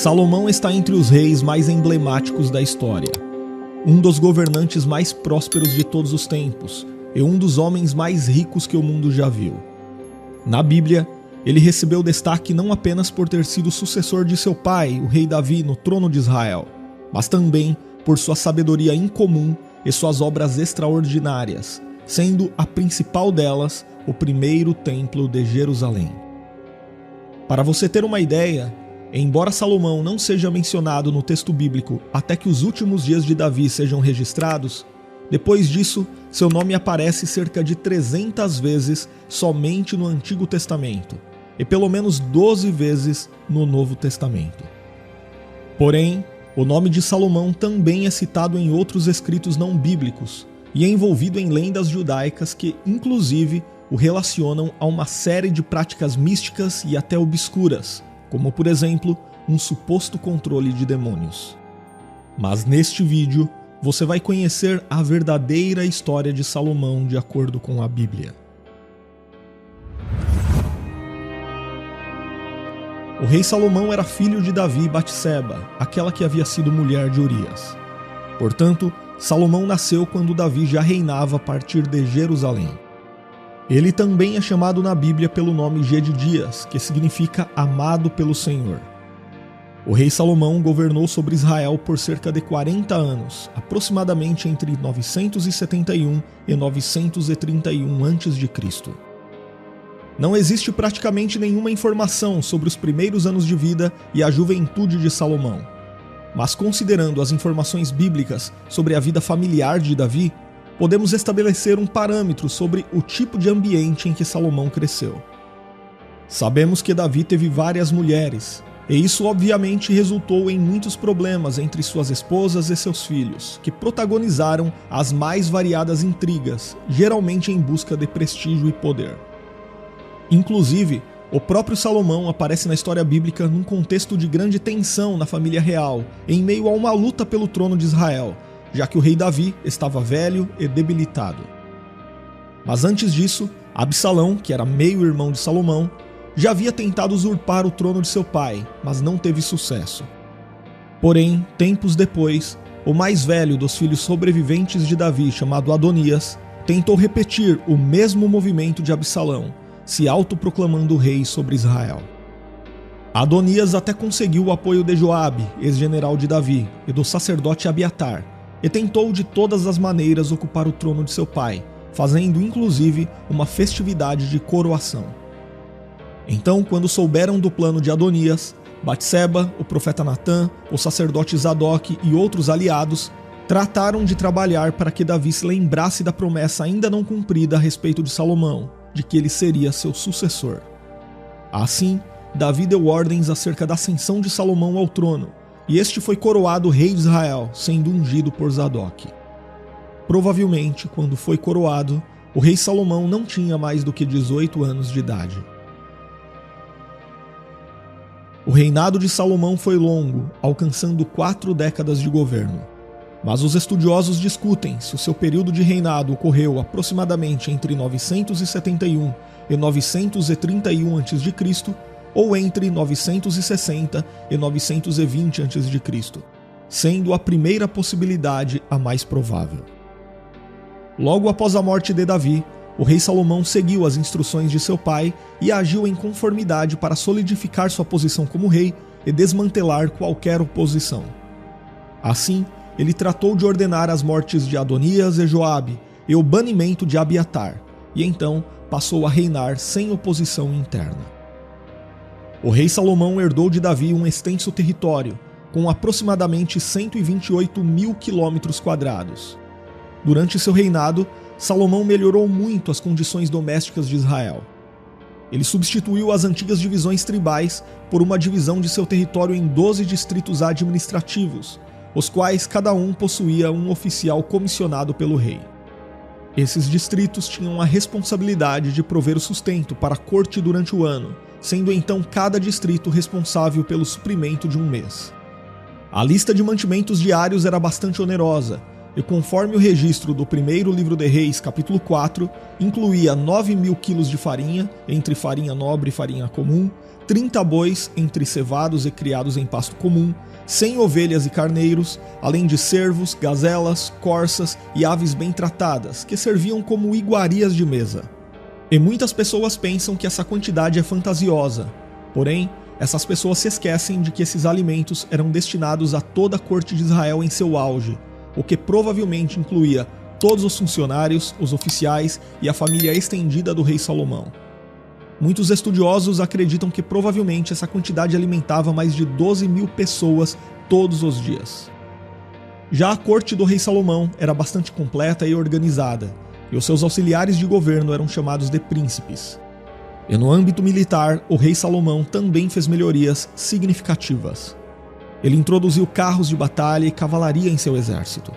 Salomão está entre os reis mais emblemáticos da história, um dos governantes mais prósperos de todos os tempos e um dos homens mais ricos que o mundo já viu. Na Bíblia, ele recebeu destaque não apenas por ter sido sucessor de seu pai, o rei Davi, no trono de Israel, mas também por sua sabedoria incomum e suas obras extraordinárias, sendo a principal delas o primeiro templo de Jerusalém. Para você ter uma ideia, embora Salomão não seja mencionado no texto bíblico até que os últimos dias de Davi sejam registrados, depois disso, seu nome aparece cerca de 300 vezes somente no Antigo Testamento e pelo menos 12 vezes no Novo Testamento. Porém, o nome de Salomão também é citado em outros escritos não bíblicos e é envolvido em lendas judaicas que, inclusive, o relacionam a uma série de práticas místicas e até obscuras, como por exemplo, um suposto controle de demônios. Mas neste vídeo, você vai conhecer a verdadeira história de Salomão de acordo com a Bíblia. O rei Salomão era filho de Davi e Batseba, aquela que havia sido mulher de Urias. Portanto, Salomão nasceu quando Davi já reinava a partir de Jerusalém. Ele também é chamado na Bíblia pelo nome Gedidias, que significa amado pelo Senhor. O rei Salomão governou sobre Israel por cerca de 40 anos, aproximadamente entre 971 e 931 a.C. Não existe praticamente nenhuma informação sobre os primeiros anos de vida e a juventude de Salomão. Mas considerando as informações bíblicas sobre a vida familiar de Davi, podemos estabelecer um parâmetro sobre o tipo de ambiente em que Salomão cresceu. Sabemos que Davi teve várias mulheres, e isso obviamente resultou em muitos problemas entre suas esposas e seus filhos, que protagonizaram as mais variadas intrigas, geralmente em busca de prestígio e poder. Inclusive, o próprio Salomão aparece na história bíblica num contexto de grande tensão na família real, em meio a uma luta pelo trono de Israel, já que o rei Davi estava velho e debilitado. Mas antes disso, Absalão, que era meio-irmão de Salomão, já havia tentado usurpar o trono de seu pai, mas não teve sucesso. Porém, tempos depois, o mais velho dos filhos sobreviventes de Davi, chamado Adonias, tentou repetir o mesmo movimento de Absalão, se autoproclamando rei sobre Israel. Adonias até conseguiu o apoio de Joabe, ex-general de Davi, e do sacerdote Abiatar, e tentou de todas as maneiras ocupar o trono de seu pai, fazendo inclusive uma festividade de coroação. Então, quando souberam do plano de Adonias, Batseba, o profeta Natã, o sacerdote Zadok e outros aliados trataram de trabalhar para que Davi se lembrasse da promessa ainda não cumprida a respeito de Salomão, de que ele seria seu sucessor. Assim, Davi deu ordens acerca da ascensão de Salomão ao trono, e este foi coroado rei de Israel, sendo ungido por Zadok. Provavelmente, quando foi coroado, o rei Salomão não tinha mais do que 18 anos de idade. O reinado de Salomão foi longo, alcançando 4 décadas de governo. Mas os estudiosos discutem se o seu período de reinado ocorreu aproximadamente entre 971 e 931 a.C., ou entre 960 e 920 a.C., sendo a primeira possibilidade a mais provável. Logo após a morte de Davi, o rei Salomão seguiu as instruções de seu pai e agiu em conformidade para solidificar sua posição como rei e desmantelar qualquer oposição. Assim, ele tratou de ordenar as mortes de Adonias e Joabe e o banimento de Abiatar, e então passou a reinar sem oposição interna. O rei Salomão herdou de Davi um extenso território, com aproximadamente 128 mil quilômetros quadrados. Durante seu reinado, Salomão melhorou muito as condições domésticas de Israel. Ele substituiu as antigas divisões tribais por uma divisão de seu território em 12 distritos administrativos, os quais cada um possuía um oficial comissionado pelo rei. Esses distritos tinham a responsabilidade de prover o sustento para a corte durante o ano, sendo então cada distrito responsável pelo suprimento de um mês. A lista de mantimentos diários era bastante onerosa, e conforme o registro do primeiro livro de Reis, capítulo 4, incluía 9.000 quilos de farinha, entre farinha nobre e farinha comum, 30 bois, entre cevados e criados em pasto comum, 100 ovelhas e carneiros, além de cervos, gazelas, corças e aves bem tratadas, que serviam como iguarias de mesa. E muitas pessoas pensam que essa quantidade é fantasiosa, porém, essas pessoas se esquecem de que esses alimentos eram destinados a toda a corte de Israel em seu auge, o que provavelmente incluía todos os funcionários, os oficiais e a família estendida do rei Salomão. Muitos estudiosos acreditam que provavelmente essa quantidade alimentava mais de 12.000 pessoas todos os dias. Já a corte do rei Salomão era bastante completa e organizada, e os seus auxiliares de governo eram chamados de príncipes. E no âmbito militar, o rei Salomão também fez melhorias significativas. Ele introduziu carros de batalha e cavalaria em seu exército.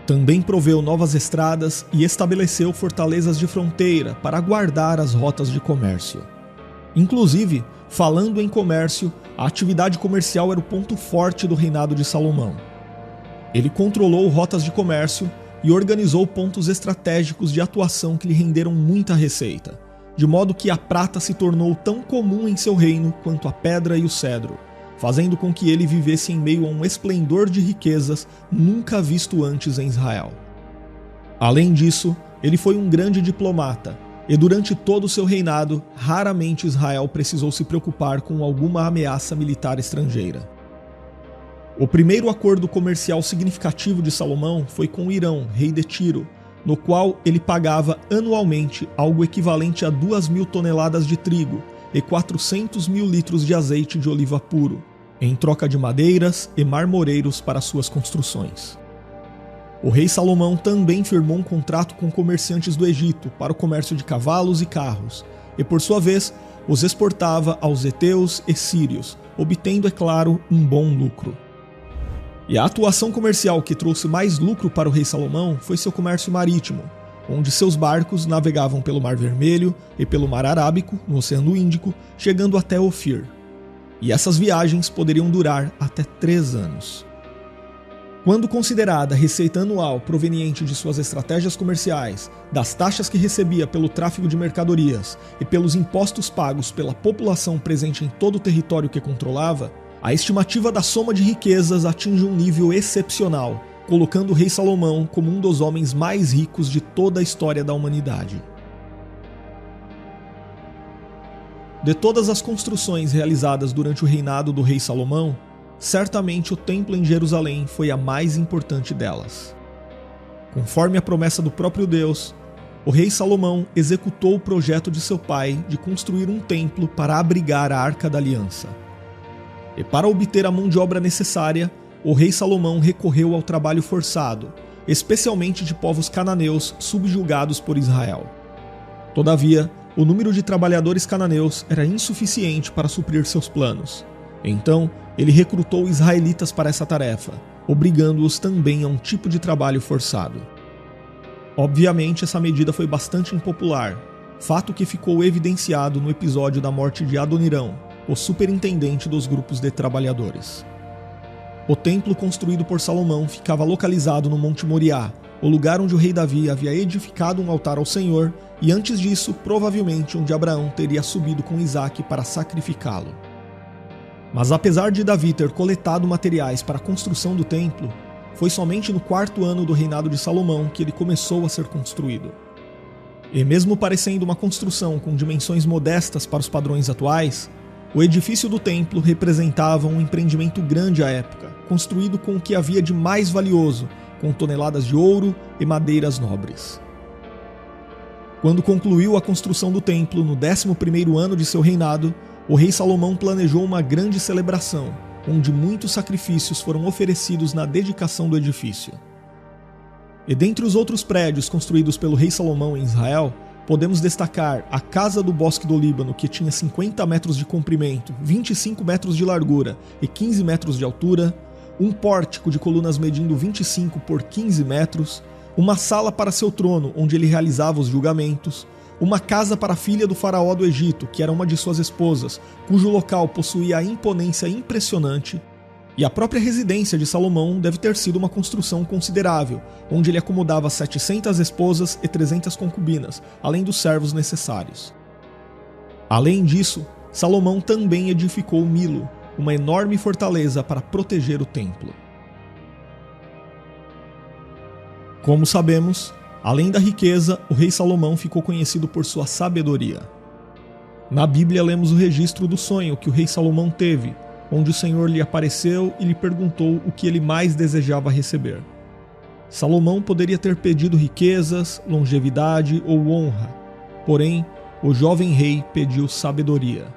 Também proveu novas estradas e estabeleceu fortalezas de fronteira para guardar as rotas de comércio. Inclusive, falando em comércio, a atividade comercial era o ponto forte do reinado de Salomão. Ele controlou rotas de comércio e organizou pontos estratégicos de atuação que lhe renderam muita receita, de modo que a prata se tornou tão comum em seu reino quanto a pedra e o cedro, fazendo com que ele vivesse em meio a um esplendor de riquezas nunca visto antes em Israel. Além disso, ele foi um grande diplomata, e durante todo o seu reinado, raramente Israel precisou se preocupar com alguma ameaça militar estrangeira. O primeiro acordo comercial significativo de Salomão foi com o Irão, rei de Tiro, no qual ele pagava anualmente algo equivalente a 2.000 toneladas de trigo e 400.000 litros de azeite de oliva puro, em troca de madeiras e marmoreiros para suas construções. O rei Salomão também firmou um contrato com comerciantes do Egito para o comércio de cavalos e carros, e por sua vez os exportava aos heteus e sírios, obtendo, é claro, um bom lucro. E a atuação comercial que trouxe mais lucro para o rei Salomão foi seu comércio marítimo, onde seus barcos navegavam pelo Mar Vermelho e pelo Mar Arábico, no Oceano Índico, chegando até Ofir. E essas viagens poderiam durar até 3 anos. Quando considerada a receita anual proveniente de suas estratégias comerciais, das taxas que recebia pelo tráfego de mercadorias e pelos impostos pagos pela população presente em todo o território que controlava, a estimativa da soma de riquezas atinge um nível excepcional, colocando o rei Salomão como um dos homens mais ricos de toda a história da humanidade. De todas as construções realizadas durante o reinado do rei Salomão, certamente o templo em Jerusalém foi a mais importante delas. Conforme a promessa do próprio Deus, o rei Salomão executou o projeto de seu pai de construir um templo para abrigar a Arca da Aliança. E para obter a mão de obra necessária, o rei Salomão recorreu ao trabalho forçado, especialmente de povos cananeus subjugados por Israel. Todavia, o número de trabalhadores cananeus era insuficiente para suprir seus planos. Então, ele recrutou israelitas para essa tarefa, obrigando-os também a um tipo de trabalho forçado. Obviamente, essa medida foi bastante impopular, fato que ficou evidenciado no episódio da morte de Adonirão, o superintendente dos grupos de trabalhadores. O templo construído por Salomão ficava localizado no Monte Moriá, o lugar onde o rei Davi havia edificado um altar ao Senhor e antes disso, provavelmente onde Abraão teria subido com Isaque para sacrificá-lo. Mas apesar de Davi ter coletado materiais para a construção do templo, foi somente no 4º ano do reinado de Salomão que ele começou a ser construído. E mesmo parecendo uma construção com dimensões modestas para os padrões atuais, o edifício do templo representava um empreendimento grande à época, construído com o que havia de mais valioso, com toneladas de ouro e madeiras nobres. Quando concluiu a construção do templo no 11º ano de seu reinado, o rei Salomão planejou uma grande celebração, onde muitos sacrifícios foram oferecidos na dedicação do edifício. E dentre os outros prédios construídos pelo rei Salomão em Israel, podemos destacar a Casa do Bosque do Líbano, que tinha 50 metros de comprimento, 25 metros de largura e 15 metros de altura, um pórtico de colunas medindo 25 por 15 metros, uma sala para seu trono, onde ele realizava os julgamentos, uma casa para a filha do faraó do Egito, que era uma de suas esposas, cujo local possuía a imponência impressionante, E a própria residência de Salomão deve ter sido uma construção considerável, onde ele acomodava 700 esposas e 300 concubinas, além dos servos necessários. Além disso, Salomão também edificou Milo, uma enorme fortaleza para proteger o templo. Como sabemos, além da riqueza, o rei Salomão ficou conhecido por sua sabedoria. Na Bíblia lemos o registro do sonho que o rei Salomão teve, onde o Senhor lhe apareceu e lhe perguntou o que ele mais desejava receber. Salomão poderia ter pedido riquezas, longevidade ou honra, porém, o jovem rei pediu sabedoria.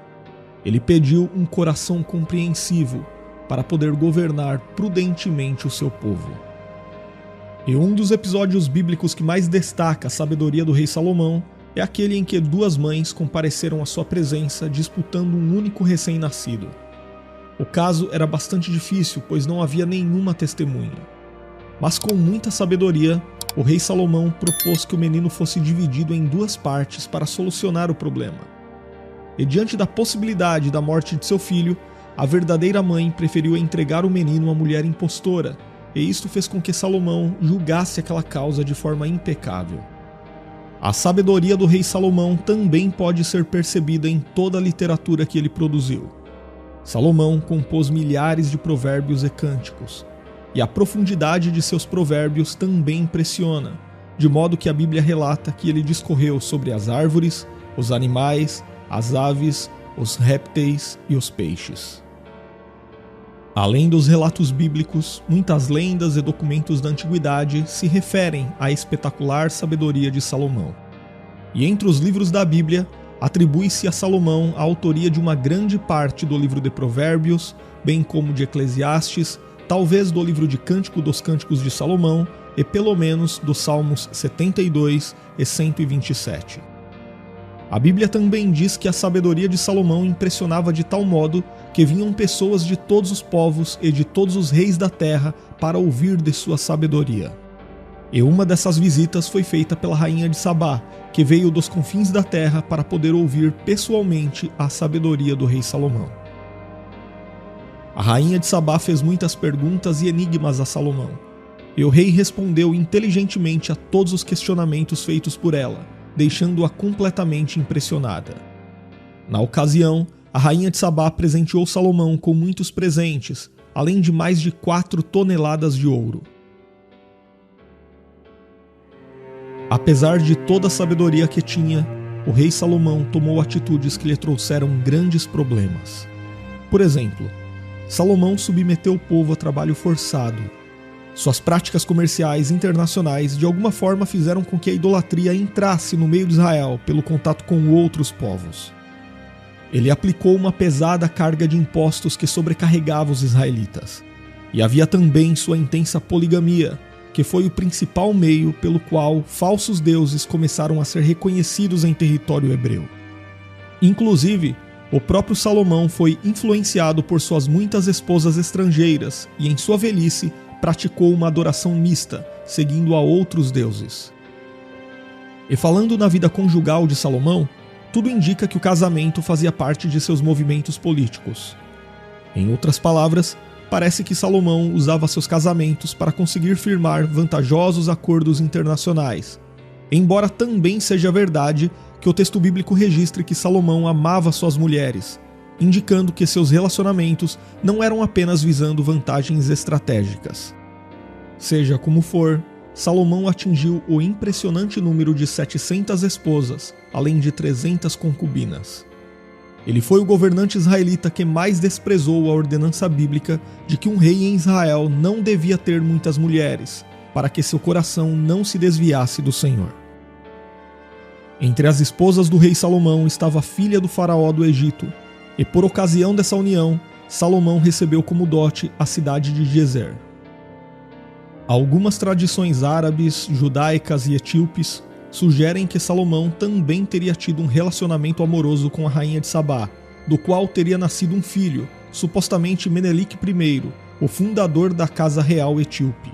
Ele pediu um coração compreensivo para poder governar prudentemente o seu povo. E um dos episódios bíblicos que mais destaca a sabedoria do rei Salomão é aquele em que duas mães compareceram à sua presença disputando um único recém-nascido. O caso era bastante difícil, pois não havia nenhuma testemunha. Mas com muita sabedoria, o rei Salomão propôs que o menino fosse dividido em duas partes para solucionar o problema. E diante da possibilidade da morte de seu filho, a verdadeira mãe preferiu entregar o menino à mulher impostora, e isto fez com que Salomão julgasse aquela causa de forma impecável. A sabedoria do rei Salomão também pode ser percebida em toda a literatura que ele produziu. Salomão compôs milhares de provérbios e cânticos, e a profundidade de seus provérbios também impressiona, de modo que a Bíblia relata que ele discorreu sobre as árvores, os animais, as aves, os répteis e os peixes. Além dos relatos bíblicos, muitas lendas e documentos da antiguidade se referem à espetacular sabedoria de Salomão. E entre os livros da Bíblia, atribui-se a Salomão a autoria de uma grande parte do livro de Provérbios, bem como de Eclesiastes, talvez do livro de Cântico dos Cânticos de Salomão e pelo menos dos Salmos 72 e 127. A Bíblia também diz que a sabedoria de Salomão impressionava de tal modo que vinham pessoas de todos os povos e de todos os reis da terra para ouvir de sua sabedoria. E uma dessas visitas foi feita pela rainha de Sabá, que veio dos confins da terra para poder ouvir pessoalmente a sabedoria do rei Salomão. A rainha de Sabá fez muitas perguntas e enigmas a Salomão, e o rei respondeu inteligentemente a todos os questionamentos feitos por ela, deixando-a completamente impressionada. Na ocasião, a rainha de Sabá presenteou Salomão com muitos presentes, além de mais de 4 toneladas de ouro. Apesar de toda a sabedoria que tinha, o rei Salomão tomou atitudes que lhe trouxeram grandes problemas. Por exemplo, Salomão submeteu o povo a trabalho forçado. Suas práticas comerciais internacionais de alguma forma fizeram com que a idolatria entrasse no meio de Israel pelo contato com outros povos. Ele aplicou uma pesada carga de impostos que sobrecarregava os israelitas. E havia também sua intensa poligamia, que foi o principal meio pelo qual falsos deuses começaram a ser reconhecidos em território hebreu. Inclusive, o próprio Salomão foi influenciado por suas muitas esposas estrangeiras e, em sua velhice, praticou uma adoração mista, seguindo a outros deuses. E falando na vida conjugal de Salomão, tudo indica que o casamento fazia parte de seus movimentos políticos. Em outras palavras, parece que Salomão usava seus casamentos para conseguir firmar vantajosos acordos internacionais, embora também seja verdade que o texto bíblico registre que Salomão amava suas mulheres, indicando que seus relacionamentos não eram apenas visando vantagens estratégicas. Seja como for, Salomão atingiu o impressionante número de 700 esposas, além de 300 concubinas. Ele foi o governante israelita que mais desprezou a ordenança bíblica de que um rei em Israel não devia ter muitas mulheres, para que seu coração não se desviasse do Senhor. Entre as esposas do rei Salomão estava a filha do faraó do Egito, e por ocasião dessa união, Salomão recebeu como dote a cidade de Gezer. Algumas tradições árabes, judaicas e etíopes sugerem que Salomão também teria tido um relacionamento amoroso com a rainha de Sabá, do qual teria nascido um filho, supostamente Menelik I, o fundador da casa real etíope.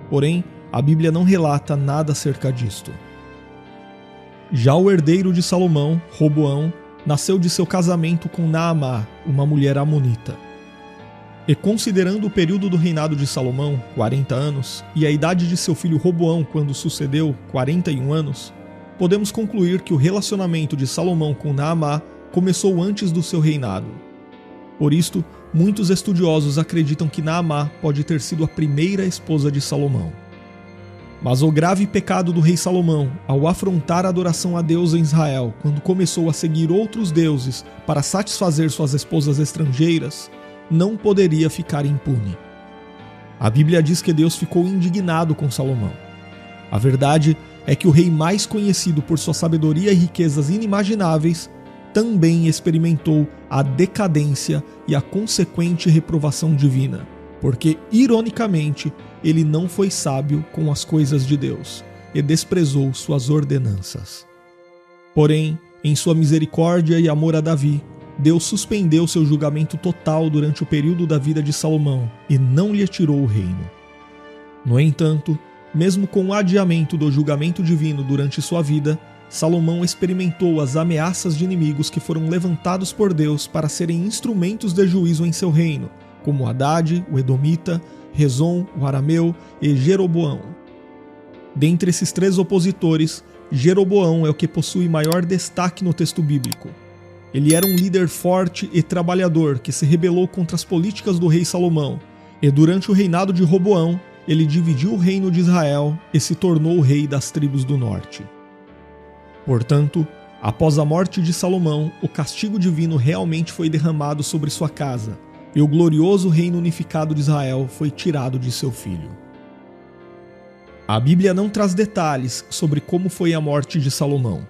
Porém, a Bíblia não relata nada acerca disto. Já o herdeiro de Salomão, Roboão, nasceu de seu casamento com Naamá, uma mulher amonita. E considerando o período do reinado de Salomão, 40 anos, e a idade de seu filho Roboão quando sucedeu, 41 anos, podemos concluir que o relacionamento de Salomão com Naamá começou antes do seu reinado. Por isto, muitos estudiosos acreditam que Naamá pode ter sido a primeira esposa de Salomão. Mas o grave pecado do rei Salomão, ao afrontar a adoração a Deus em Israel, quando começou a seguir outros deuses para satisfazer suas esposas estrangeiras, não poderia ficar impune. A Bíblia diz que Deus ficou indignado com Salomão. A verdade é que o rei mais conhecido por sua sabedoria e riquezas inimagináveis também experimentou a decadência e a consequente reprovação divina, porque, ironicamente, ele não foi sábio com as coisas de Deus e desprezou suas ordenanças. Porém, em sua misericórdia e amor a Davi, Deus suspendeu seu julgamento total durante o período da vida de Salomão e não lhe tirou o reino. No entanto, mesmo com o adiamento do julgamento divino durante sua vida, Salomão experimentou as ameaças de inimigos que foram levantados por Deus para serem instrumentos de juízo em seu reino, como Haddad, o Edomita, Rezon, o Arameu e Jeroboão. Dentre esses três opositores, Jeroboão é o que possui maior destaque no texto bíblico. Ele era um líder forte e trabalhador que se rebelou contra as políticas do rei Salomão, e durante o reinado de Roboão, ele dividiu o reino de Israel e se tornou o rei das tribos do norte. Portanto, após a morte de Salomão, o castigo divino realmente foi derramado sobre sua casa, e o glorioso reino unificado de Israel foi tirado de seu filho. A Bíblia não traz detalhes sobre como foi a morte de Salomão.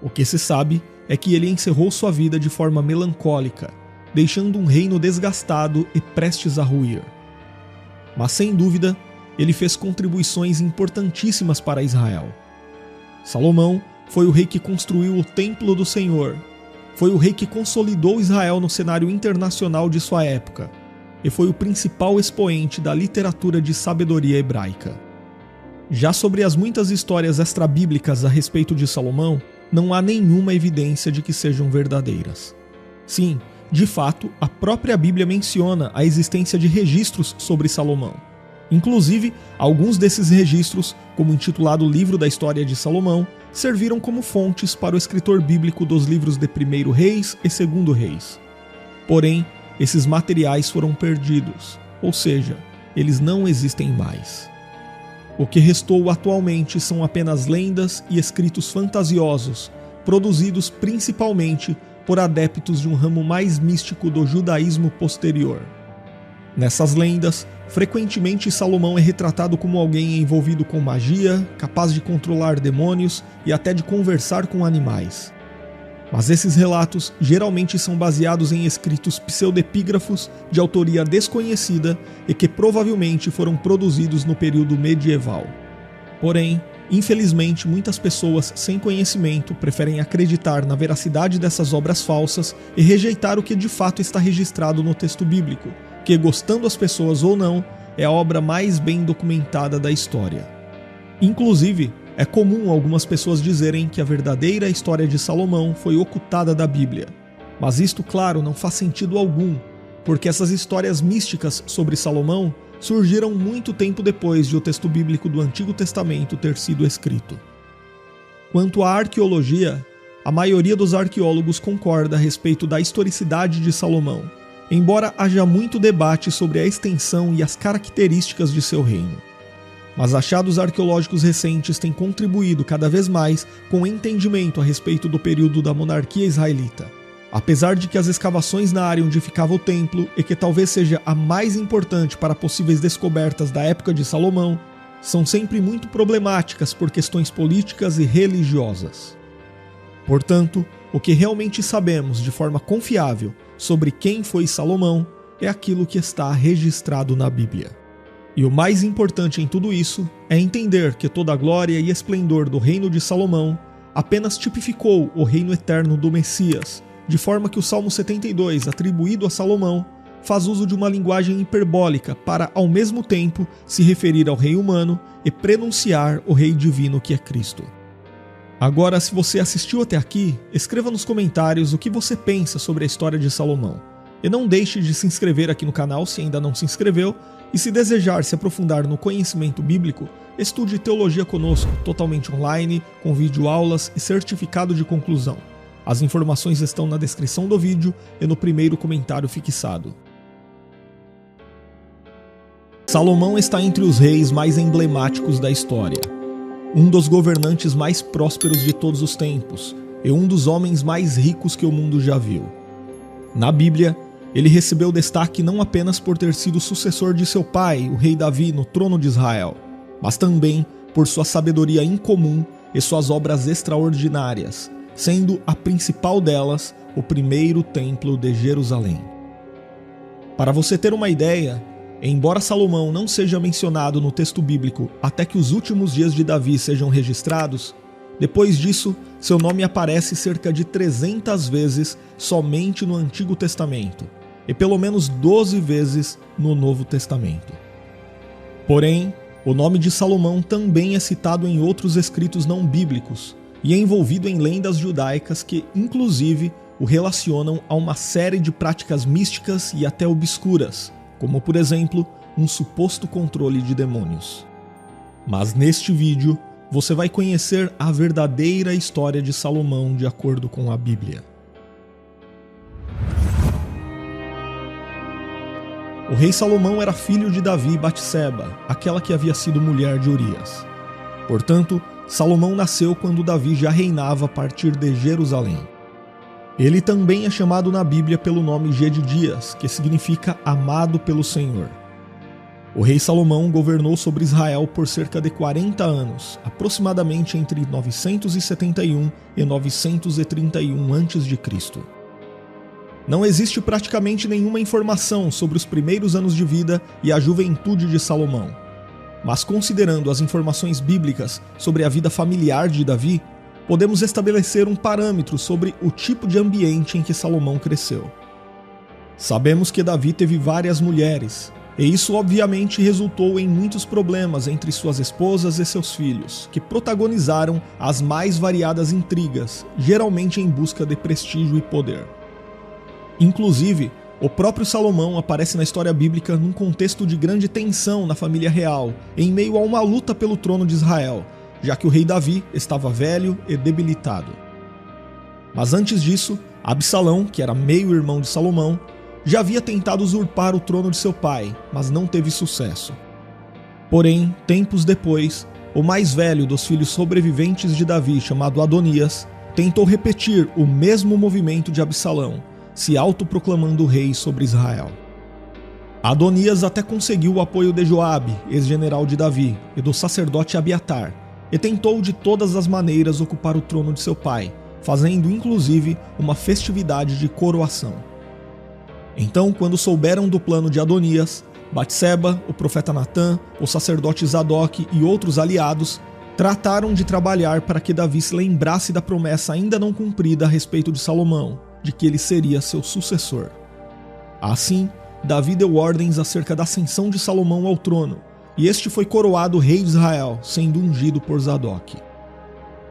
O que se sabe é que ele encerrou sua vida de forma melancólica, deixando um reino desgastado e prestes a ruir. Mas sem dúvida, ele fez contribuições importantíssimas para Israel. Salomão foi o rei que construiu o templo do Senhor, foi o rei que consolidou Israel no cenário internacional de sua época, e foi o principal expoente da literatura de sabedoria hebraica. Já sobre as muitas histórias extrabíblicas a respeito de Salomão, não há nenhuma evidência de que sejam verdadeiras. Sim, de fato, a própria Bíblia menciona a existência de registros sobre Salomão. Inclusive, alguns desses registros, como o intitulado Livro da História de Salomão, serviram como fontes para o escritor bíblico dos livros de 1º Reis e 2º Reis. Porém, esses materiais foram perdidos, ou seja, eles não existem mais. O que restou atualmente são apenas lendas e escritos fantasiosos, produzidos principalmente por adeptos de um ramo mais místico do judaísmo posterior. Nessas lendas, frequentemente Salomão é retratado como alguém envolvido com magia, capaz de controlar demônios e até de conversar com animais. Mas esses relatos geralmente são baseados em escritos pseudepígrafos de autoria desconhecida e que provavelmente foram produzidos no período medieval. Porém, infelizmente, muitas pessoas sem conhecimento preferem acreditar na veracidade dessas obras falsas e rejeitar o que de fato está registrado no texto bíblico, que, gostando as pessoas ou não, é a obra mais bem documentada da história. Inclusive, é comum algumas pessoas dizerem que a verdadeira história de Salomão foi ocultada da Bíblia. Mas isto, claro, não faz sentido algum, porque essas histórias místicas sobre Salomão surgiram muito tempo depois de o texto bíblico do Antigo Testamento ter sido escrito. Quanto à arqueologia, a maioria dos arqueólogos concorda a respeito da historicidade de Salomão, embora haja muito debate sobre a extensão e as características de seu reino. Mas achados arqueológicos recentes têm contribuído cada vez mais com o entendimento a respeito do período da monarquia israelita. Apesar de que as escavações na área onde ficava o templo, e que talvez seja a mais importante para possíveis descobertas da época de Salomão, são sempre muito problemáticas por questões políticas e religiosas. Portanto, o que realmente sabemos de forma confiável sobre quem foi Salomão é aquilo que está registrado na Bíblia. E o mais importante em tudo isso é entender que toda a glória e esplendor do reino de Salomão apenas tipificou o reino eterno do Messias, de forma que o Salmo 72, atribuído a Salomão, faz uso de uma linguagem hiperbólica para, ao mesmo tempo, se referir ao rei humano e prenunciar o rei divino que é Cristo. Agora, se você assistiu até aqui, escreva nos comentários o que você pensa sobre a história de Salomão. E não deixe de se inscrever aqui no canal se ainda não se inscreveu, e se desejar se aprofundar no conhecimento bíblico, estude Teologia conosco, totalmente online, com videoaulas e certificado de conclusão. As informações estão na descrição do vídeo e no primeiro comentário fixado. Salomão está entre os reis mais emblemáticos da história, um dos governantes mais prósperos de todos os tempos e um dos homens mais ricos que o mundo já viu. Na Bíblia, ele recebeu destaque não apenas por ter sido sucessor de seu pai, o rei Davi, no trono de Israel, mas também por sua sabedoria incomum e suas obras extraordinárias, sendo a principal delas o primeiro templo de Jerusalém. Para você ter uma ideia, embora Salomão não seja mencionado no texto bíblico até que os últimos dias de Davi sejam registrados, depois disso, seu nome aparece cerca de 300 vezes somente no Antigo Testamento e pelo menos 12 vezes no Novo Testamento. Porém, o nome de Salomão também é citado em outros escritos não bíblicos e é envolvido em lendas judaicas que, inclusive, o relacionam a uma série de práticas místicas e até obscuras, como, por exemplo, um suposto controle de demônios. Mas neste vídeo, você vai conhecer a verdadeira história de Salomão de acordo com a Bíblia. O rei Salomão era filho de Davi e Batseba, aquela que havia sido mulher de Urias. Portanto, Salomão nasceu quando Davi já reinava a partir de Jerusalém. Ele também é chamado na Bíblia pelo nome Gedidias, que significa amado pelo Senhor. O rei Salomão governou sobre Israel por cerca de 40 anos, aproximadamente entre 971 e 931 a.C. Não existe praticamente nenhuma informação sobre os primeiros anos de vida e a juventude de Salomão. Mas considerando as informações bíblicas sobre a vida familiar de Davi, podemos estabelecer um parâmetro sobre o tipo de ambiente em que Salomão cresceu. Sabemos que Davi teve várias mulheres, e isso obviamente resultou em muitos problemas entre suas esposas e seus filhos, que protagonizaram as mais variadas intrigas, geralmente em busca de prestígio e poder. Inclusive, o próprio Salomão aparece na história bíblica num contexto de grande tensão na família real, em meio a uma luta pelo trono de Israel, já que o rei Davi estava velho e debilitado. Mas antes disso, Absalão, que era meio-irmão de Salomão, já havia tentado usurpar o trono de seu pai, mas não teve sucesso. Porém, tempos depois, o mais velho dos filhos sobreviventes de Davi, chamado Adonias, tentou repetir o mesmo movimento de Absalão, se autoproclamando rei sobre Israel. Adonias até conseguiu o apoio de Joabe, ex-general de Davi, e do sacerdote Abiatar, e tentou de todas as maneiras ocupar o trono de seu pai, fazendo inclusive uma festividade de coroação. Então, quando souberam do plano de Adonias, Batseba, o profeta Natã, o sacerdote Zadok e outros aliados trataram de trabalhar para que Davi se lembrasse da promessa ainda não cumprida a respeito de Salomão, de que ele seria seu sucessor. Assim, Davi deu ordens acerca da ascensão de Salomão ao trono, e este foi coroado rei de Israel, sendo ungido por Zadok.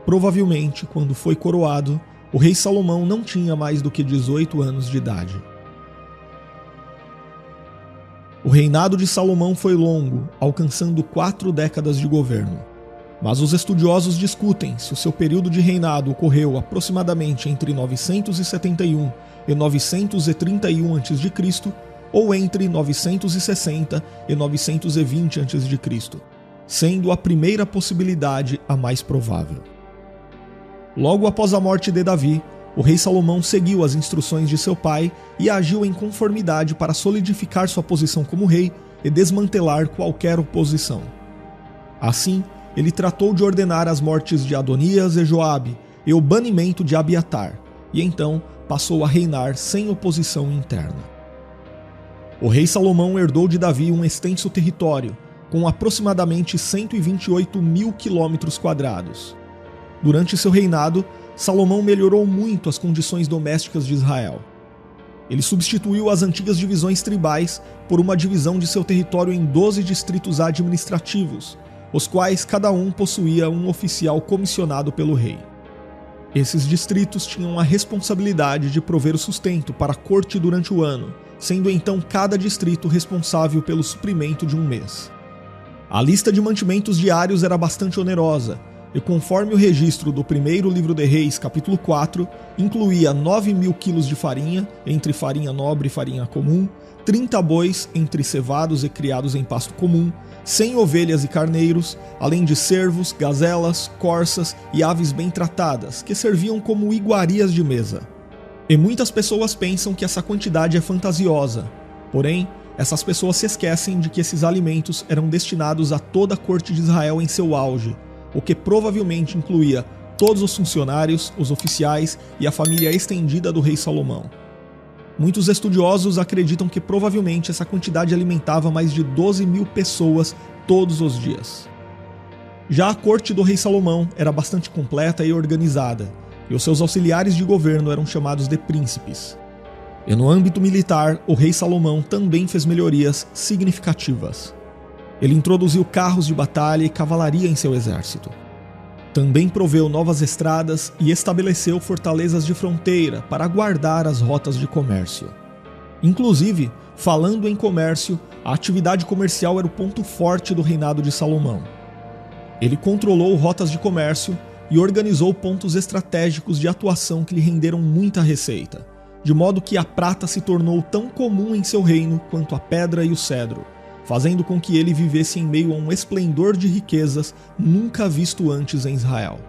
Provavelmente, quando foi coroado, o rei Salomão não tinha mais do que 18 anos de idade. O reinado de Salomão foi longo, alcançando 4 décadas de governo. Mas os estudiosos discutem se o seu período de reinado ocorreu aproximadamente entre 971 e 931 a.C. ou entre 960 e 920 a.C., sendo a primeira possibilidade a mais provável. Logo após a morte de Davi, o rei Salomão seguiu as instruções de seu pai e agiu em conformidade para solidificar sua posição como rei e desmantelar qualquer oposição. Assim, ele tratou de ordenar as mortes de Adonias e Joabe e o banimento de Abiatar, e então passou a reinar sem oposição interna. O rei Salomão herdou de Davi um extenso território, com aproximadamente 128 mil quilômetros quadrados. Durante seu reinado, Salomão melhorou muito as condições domésticas de Israel. Ele substituiu as antigas divisões tribais por uma divisão de seu território em 12 distritos administrativos, os quais cada um possuía um oficial comissionado pelo rei. Esses distritos tinham a responsabilidade de prover o sustento para a corte durante o ano, sendo então cada distrito responsável pelo suprimento de um mês. A lista de mantimentos diários era bastante onerosa, e conforme o registro do primeiro livro de Reis, capítulo 4, incluía 9.000 quilos de farinha, entre farinha nobre e farinha comum, 30 bois, entre cevados e criados em pasto comum, 100 ovelhas e carneiros, além de cervos, gazelas, corças e aves bem tratadas, que serviam como iguarias de mesa. E muitas pessoas pensam que essa quantidade é fantasiosa, porém, essas pessoas se esquecem de que esses alimentos eram destinados a toda a corte de Israel em seu auge, o que provavelmente incluía todos os funcionários, os oficiais e a família estendida do rei Salomão. Muitos estudiosos acreditam que provavelmente essa quantidade alimentava mais de 12.000 pessoas todos os dias. Já a corte do rei Salomão era bastante completa e organizada, e os seus auxiliares de governo eram chamados de príncipes. E no âmbito militar, o rei Salomão também fez melhorias significativas. Ele introduziu carros de batalha e cavalaria em seu exército. Também proveu novas estradas e estabeleceu fortalezas de fronteira para guardar as rotas de comércio. Inclusive, falando em comércio, a atividade comercial era o ponto forte do reinado de Salomão. Ele controlou rotas de comércio e organizou pontos estratégicos de atuação que lhe renderam muita receita, de modo que a prata se tornou tão comum em seu reino quanto a pedra e o cedro, fazendo com que ele vivesse em meio a um esplendor de riquezas nunca visto antes em Israel.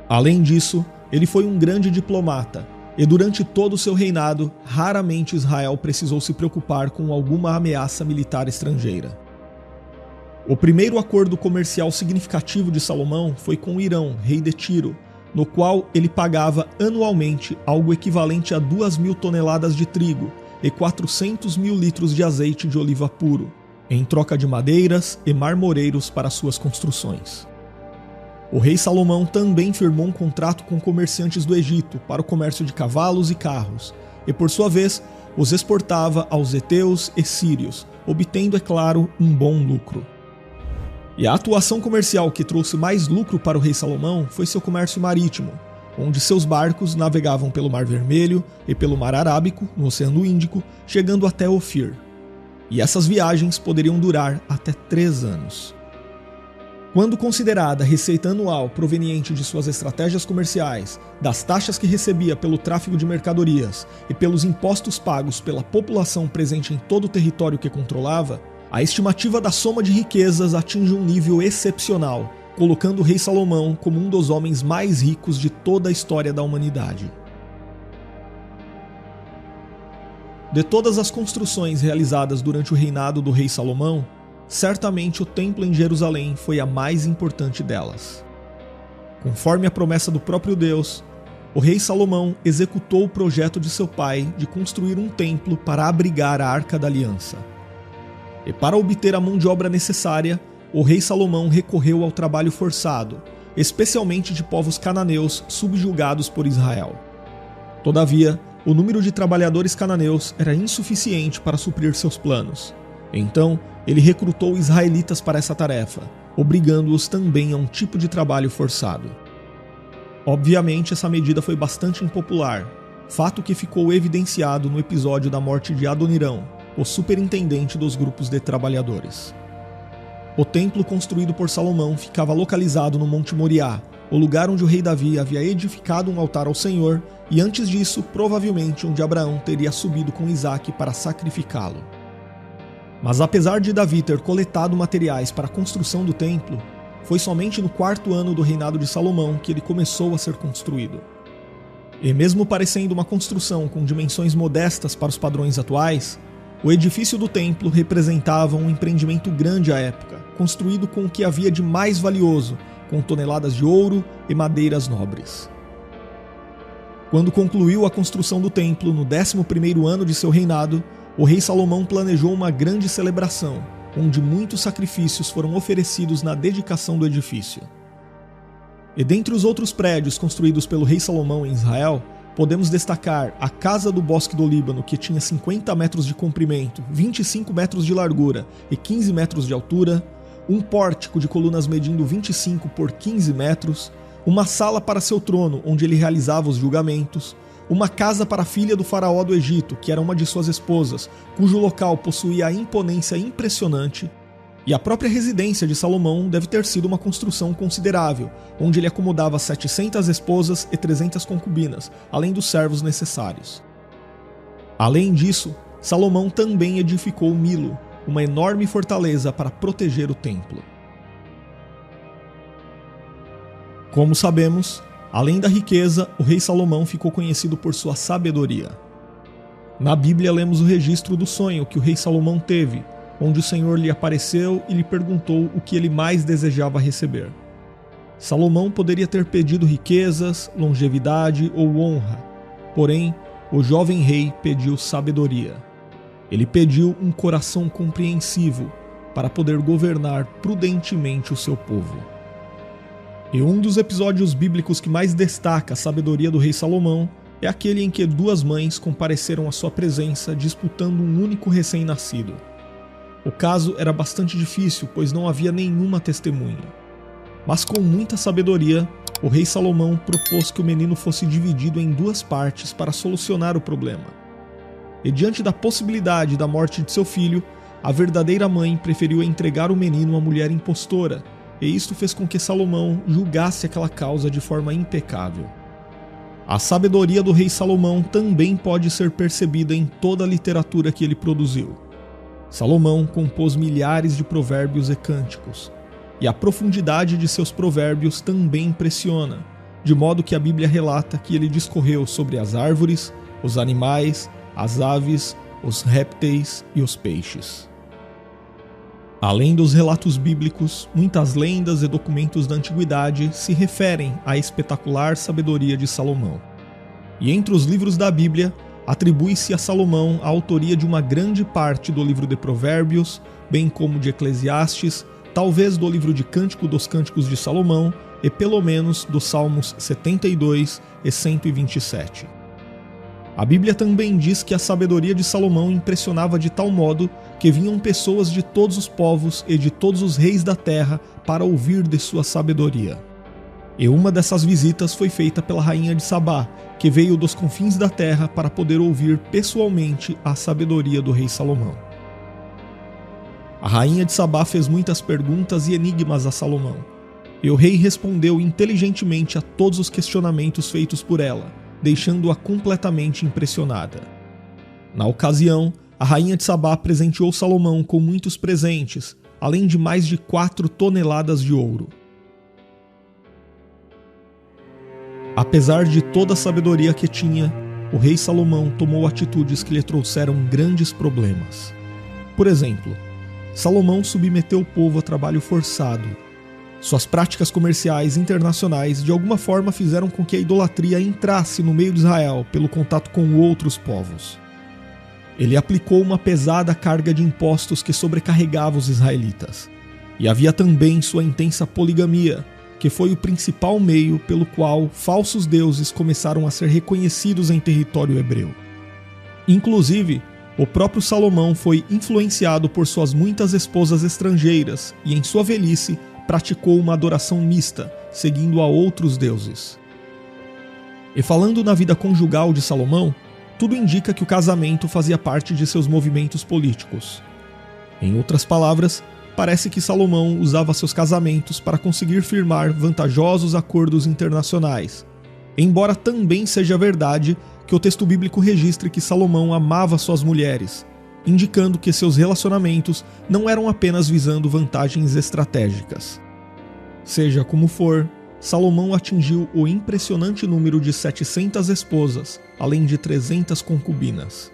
Além disso, ele foi um grande diplomata, e durante todo o seu reinado, raramente Israel precisou se preocupar com alguma ameaça militar estrangeira. O primeiro acordo comercial significativo de Salomão foi com Irão, rei de Tiro, no qual ele pagava anualmente algo equivalente a 2.000 toneladas de trigo e 400.000 litros de azeite de oliva puro, em troca de madeiras e marmoreiros para suas construções. O rei Salomão também firmou um contrato com comerciantes do Egito para o comércio de cavalos e carros, e por sua vez os exportava aos heteus e sírios, obtendo, é claro, um bom lucro. E a atuação comercial que trouxe mais lucro para o rei Salomão foi seu comércio marítimo, onde seus barcos navegavam pelo Mar Vermelho e pelo Mar Arábico, no Oceano Índico, chegando até Ofir. E essas viagens poderiam durar até 3 anos. Quando considerada a receita anual proveniente de suas estratégias comerciais, das taxas que recebia pelo tráfego de mercadorias e pelos impostos pagos pela população presente em todo o território que controlava, a estimativa da soma de riquezas atinge um nível excepcional, colocando o rei Salomão como um dos homens mais ricos de toda a história da humanidade. De todas as construções realizadas durante o reinado do rei Salomão, certamente o templo em Jerusalém foi a mais importante delas. Conforme a promessa do próprio Deus, o rei Salomão executou o projeto de seu pai de construir um templo para abrigar a Arca da Aliança. E para obter a mão de obra necessária, o rei Salomão recorreu ao trabalho forçado, especialmente de povos cananeus subjugados por Israel. Todavia, o número de trabalhadores cananeus era insuficiente para suprir seus planos. Então, ele recrutou israelitas para essa tarefa, obrigando-os também a um tipo de trabalho forçado. Obviamente, essa medida foi bastante impopular, fato que ficou evidenciado no episódio da morte de Adonirão, o superintendente dos grupos de trabalhadores. O templo construído por Salomão ficava localizado no Monte Moriá, o lugar onde o rei Davi havia edificado um altar ao Senhor e antes disso, provavelmente onde Abraão teria subido com Isaque para sacrificá-lo. Mas apesar de Davi ter coletado materiais para a construção do templo, foi somente no 4º ano do reinado de Salomão que ele começou a ser construído. E mesmo parecendo uma construção com dimensões modestas para os padrões atuais, o edifício do templo representava um empreendimento grande à época, construído com o que havia de mais valioso, com toneladas de ouro e madeiras nobres. Quando concluiu a construção do templo no 11º ano de seu reinado, o rei Salomão planejou uma grande celebração, onde muitos sacrifícios foram oferecidos na dedicação do edifício. E dentre os outros prédios construídos pelo rei Salomão em Israel, podemos destacar a Casa do Bosque do Líbano, que tinha 50 metros de comprimento, 25 metros de largura e 15 metros de altura, um pórtico de colunas medindo 25 por 15 metros, uma sala para seu trono, onde ele realizava os julgamentos, uma casa para a filha do faraó do Egito, que era uma de suas esposas, cujo local possuía a imponência impressionante, e a própria residência de Salomão deve ter sido uma construção considerável, onde ele acomodava 700 esposas e 300 concubinas, além dos servos necessários. Além disso, Salomão também edificou Milo, uma enorme fortaleza para proteger o templo. Como sabemos, além da riqueza, o rei Salomão ficou conhecido por sua sabedoria. Na Bíblia lemos o registro do sonho que o rei Salomão teve, onde o Senhor lhe apareceu e lhe perguntou o que ele mais desejava receber. Salomão poderia ter pedido riquezas, longevidade ou honra, porém, o jovem rei pediu sabedoria. Ele pediu um coração compreensivo para poder governar prudentemente o seu povo. E um dos episódios bíblicos que mais destaca a sabedoria do rei Salomão é aquele em que duas mães compareceram à sua presença disputando um único recém-nascido. O caso era bastante difícil, pois não havia nenhuma testemunha. Mas com muita sabedoria, o rei Salomão propôs que o menino fosse dividido em duas partes para solucionar o problema. E diante da possibilidade da morte de seu filho, a verdadeira mãe preferiu entregar o menino à mulher impostora, e isto fez com que Salomão julgasse aquela causa de forma impecável. A sabedoria do rei Salomão também pode ser percebida em toda a literatura que ele produziu. Salomão compôs milhares de provérbios e cânticos, e a profundidade de seus provérbios também impressiona, de modo que a Bíblia relata que ele discorreu sobre as árvores, os animais, as aves, os répteis e os peixes. Além dos relatos bíblicos, muitas lendas e documentos da antiguidade se referem à espetacular sabedoria de Salomão. E entre os livros da Bíblia, atribui-se a Salomão a autoria de uma grande parte do livro de Provérbios, bem como de Eclesiastes, talvez do livro de Cântico dos Cânticos de Salomão e pelo menos dos Salmos 72 e 127. A Bíblia também diz que a sabedoria de Salomão impressionava de tal modo que vinham pessoas de todos os povos e de todos os reis da terra para ouvir de sua sabedoria. E uma dessas visitas foi feita pela rainha de Sabá, que veio dos confins da terra para poder ouvir pessoalmente a sabedoria do rei Salomão. A rainha de Sabá fez muitas perguntas e enigmas a Salomão, e o rei respondeu inteligentemente a todos os questionamentos feitos por ela, deixando-a completamente impressionada. Na ocasião, a rainha de Sabá presenteou Salomão com muitos presentes, além de mais de 4 toneladas de ouro. Apesar de toda a sabedoria que tinha, o rei Salomão tomou atitudes que lhe trouxeram grandes problemas. Por exemplo, Salomão submeteu o povo a trabalho forçado. Suas práticas comerciais internacionais de alguma forma fizeram com que a idolatria entrasse no meio de Israel pelo contato com outros povos. Ele aplicou uma pesada carga de impostos que sobrecarregava os israelitas. E havia também sua intensa poligamia, que foi o principal meio pelo qual falsos deuses começaram a ser reconhecidos em território hebreu. Inclusive, o próprio Salomão foi influenciado por suas muitas esposas estrangeiras e, em sua velhice, praticou uma adoração mista, seguindo a outros deuses. E falando na vida conjugal de Salomão, tudo indica que o casamento fazia parte de seus movimentos políticos. Em outras palavras, parece que Salomão usava seus casamentos para conseguir firmar vantajosos acordos internacionais, embora também seja verdade que o texto bíblico registre que Salomão amava suas mulheres, indicando que seus relacionamentos não eram apenas visando vantagens estratégicas. Seja como for, Salomão atingiu o impressionante número de 700 esposas, além de 300 concubinas.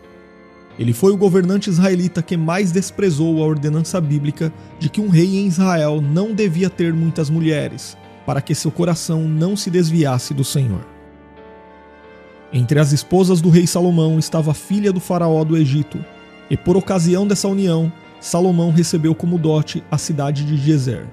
Ele foi o governante israelita que mais desprezou a ordenança bíblica de que um rei em Israel não devia ter muitas mulheres, para que seu coração não se desviasse do Senhor. Entre as esposas do rei Salomão estava a filha do faraó do Egito, e por ocasião dessa união, Salomão recebeu como dote a cidade de Gezer.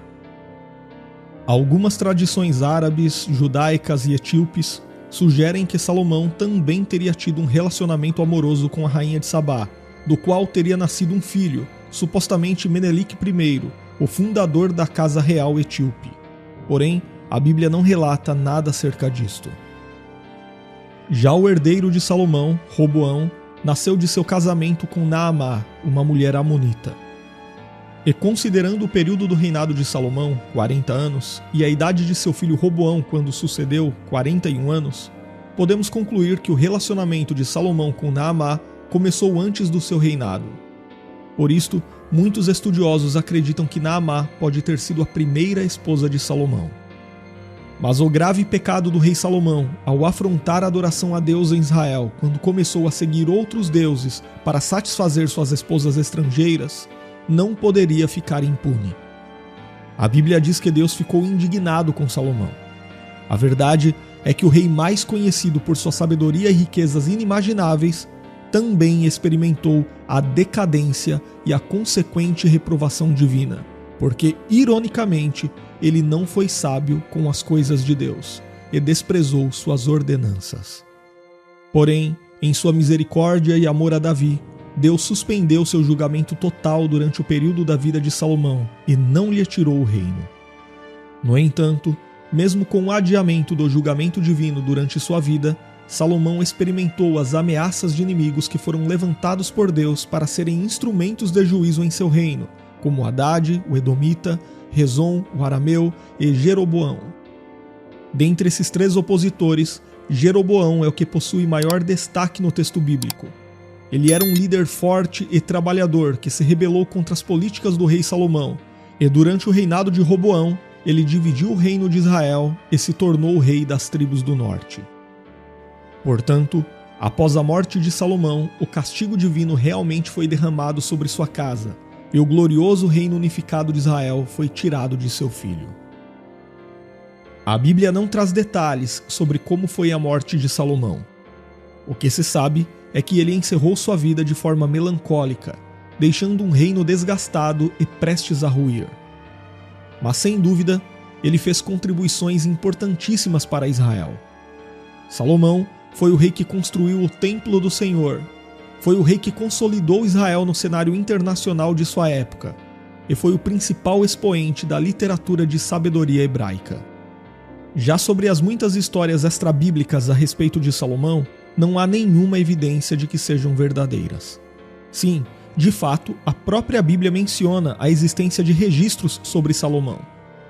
Algumas tradições árabes, judaicas e etíopes sugerem que Salomão também teria tido um relacionamento amoroso com a rainha de Sabá, do qual teria nascido um filho, supostamente Menelik I, o fundador da casa real etíope. Porém, a Bíblia não relata nada acerca disto. Já o herdeiro de Salomão, Roboão, nasceu de seu casamento com Naamá, uma mulher amonita. E considerando o período do reinado de Salomão, 40 anos, e a idade de seu filho Roboão quando sucedeu, 41 anos, podemos concluir que o relacionamento de Salomão com Naamá começou antes do seu reinado. Por isto, muitos estudiosos acreditam que Naamá pode ter sido a primeira esposa de Salomão. Mas o grave pecado do rei Salomão, ao afrontar a adoração a Deus em Israel, quando começou a seguir outros deuses para satisfazer suas esposas estrangeiras, não poderia ficar impune. A Bíblia diz que Deus ficou indignado com Salomão. A verdade é que o rei mais conhecido por sua sabedoria e riquezas inimagináveis também experimentou a decadência e a consequente reprovação divina, porque, ironicamente, ele não foi sábio com as coisas de Deus e desprezou suas ordenanças. Porém, em sua misericórdia e amor a Davi, Deus suspendeu seu julgamento total durante o período da vida de Salomão e não lhe tirou o reino. No entanto, mesmo com o adiamento do julgamento divino durante sua vida, Salomão experimentou as ameaças de inimigos que foram levantados por Deus para serem instrumentos de juízo em seu reino, como Hadade, o Edomita, Rezon, o Arameu e Jeroboão. Dentre esses três opositores, Jeroboão é o que possui maior destaque no texto bíblico. Ele era um líder forte e trabalhador que se rebelou contra as políticas do rei Salomão, e durante o reinado de Roboão, ele dividiu o reino de Israel e se tornou o rei das tribos do norte. Portanto, após a morte de Salomão, o castigo divino realmente foi derramado sobre sua casa, e o glorioso reino unificado de Israel foi tirado de seu filho. A Bíblia não traz detalhes sobre como foi a morte de Salomão. O que se sabe é que ele encerrou sua vida de forma melancólica, deixando um reino desgastado e prestes a ruir. Mas sem dúvida, ele fez contribuições importantíssimas para Israel. Salomão foi o rei que construiu o templo do Senhor, foi o rei que consolidou Israel no cenário internacional de sua época, e foi o principal expoente da literatura de sabedoria hebraica. Já sobre as muitas histórias extrabíblicas a respeito de Salomão, não há nenhuma evidência de que sejam verdadeiras. Sim, de fato, a própria Bíblia menciona a existência de registros sobre Salomão.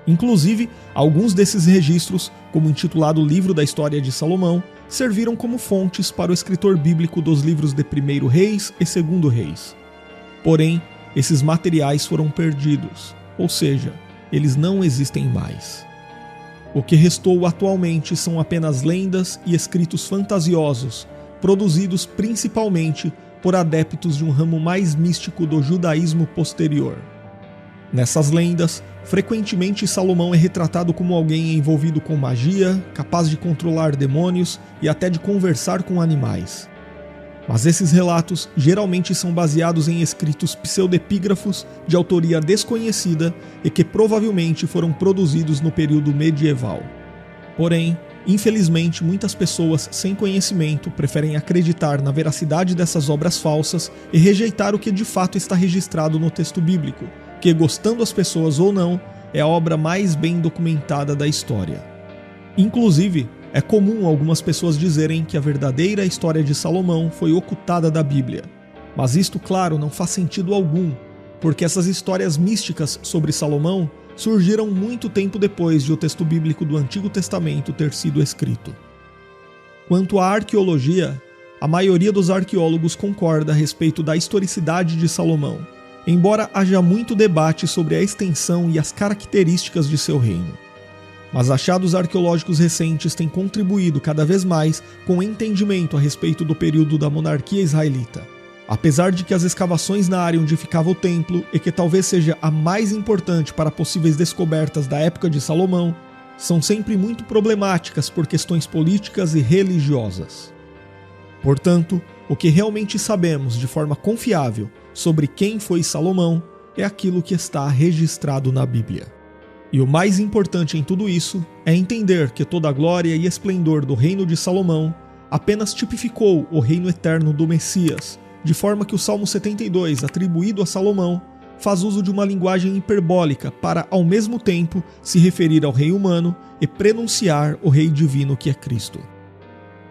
Inclusive, alguns desses registros, como o intitulado Livro da História de Salomão, serviram como fontes para o escritor bíblico dos livros de 1º Reis e 2º Reis. Porém, esses materiais foram perdidos, ou seja, eles não existem mais. O que restou atualmente são apenas lendas e escritos fantasiosos, produzidos principalmente por adeptos de um ramo mais místico do judaísmo posterior. Nessas lendas, frequentemente Salomão é retratado como alguém envolvido com magia, capaz de controlar demônios e até de conversar com animais. Mas esses relatos geralmente são baseados em escritos pseudepígrafos de autoria desconhecida e que provavelmente foram produzidos no período medieval. Porém, infelizmente, muitas pessoas sem conhecimento preferem acreditar na veracidade dessas obras falsas e rejeitar o que de fato está registrado no texto bíblico, que, gostando as pessoas ou não, é a obra mais bem documentada da história. Inclusive, é comum algumas pessoas dizerem que a verdadeira história de Salomão foi ocultada da Bíblia. Mas isto, claro, não faz sentido algum, porque essas histórias místicas sobre Salomão surgiram muito tempo depois de o texto bíblico do Antigo Testamento ter sido escrito. Quanto à arqueologia, a maioria dos arqueólogos concorda a respeito da historicidade de Salomão, embora haja muito debate sobre a extensão e as características de seu reino. Mas achados arqueológicos recentes têm contribuído cada vez mais com o entendimento a respeito do período da monarquia israelita. Apesar de que as escavações na área onde ficava o templo, e que talvez seja a mais importante para possíveis descobertas da época de Salomão, são sempre muito problemáticas por questões políticas e religiosas. Portanto, o que realmente sabemos de forma confiável sobre quem foi Salomão é aquilo que está registrado na Bíblia. E o mais importante em tudo isso é entender que toda a glória e esplendor do reino de Salomão apenas tipificou o reino eterno do Messias, de forma que o Salmo 72, atribuído a Salomão, faz uso de uma linguagem hiperbólica para, ao mesmo tempo, se referir ao rei humano e prenunciar o rei divino que é Cristo.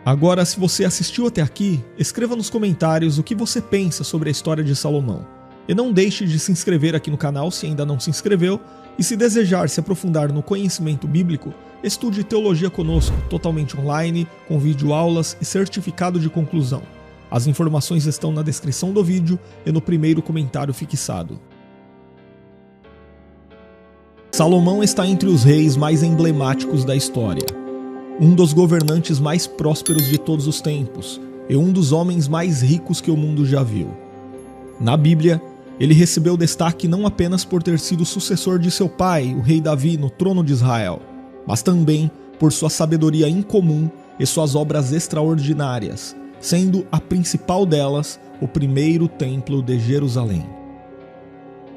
Agora, se você assistiu até aqui, escreva nos comentários o que você pensa sobre a história de Salomão. E não deixe de se inscrever aqui no canal se ainda não se inscreveu, e se desejar se aprofundar no conhecimento bíblico, estude Teologia Conosco, totalmente online, com videoaulas e certificado de conclusão. As informações estão na descrição do vídeo e no primeiro comentário fixado. Salomão está entre os reis mais emblemáticos da história. Um dos governantes mais prósperos de todos os tempos e um dos homens mais ricos que o mundo já viu. Na Bíblia, ele recebeu destaque não apenas por ter sido sucessor de seu pai, o rei Davi, no trono de Israel, mas também por sua sabedoria incomum e suas obras extraordinárias, sendo a principal delas o primeiro templo de Jerusalém.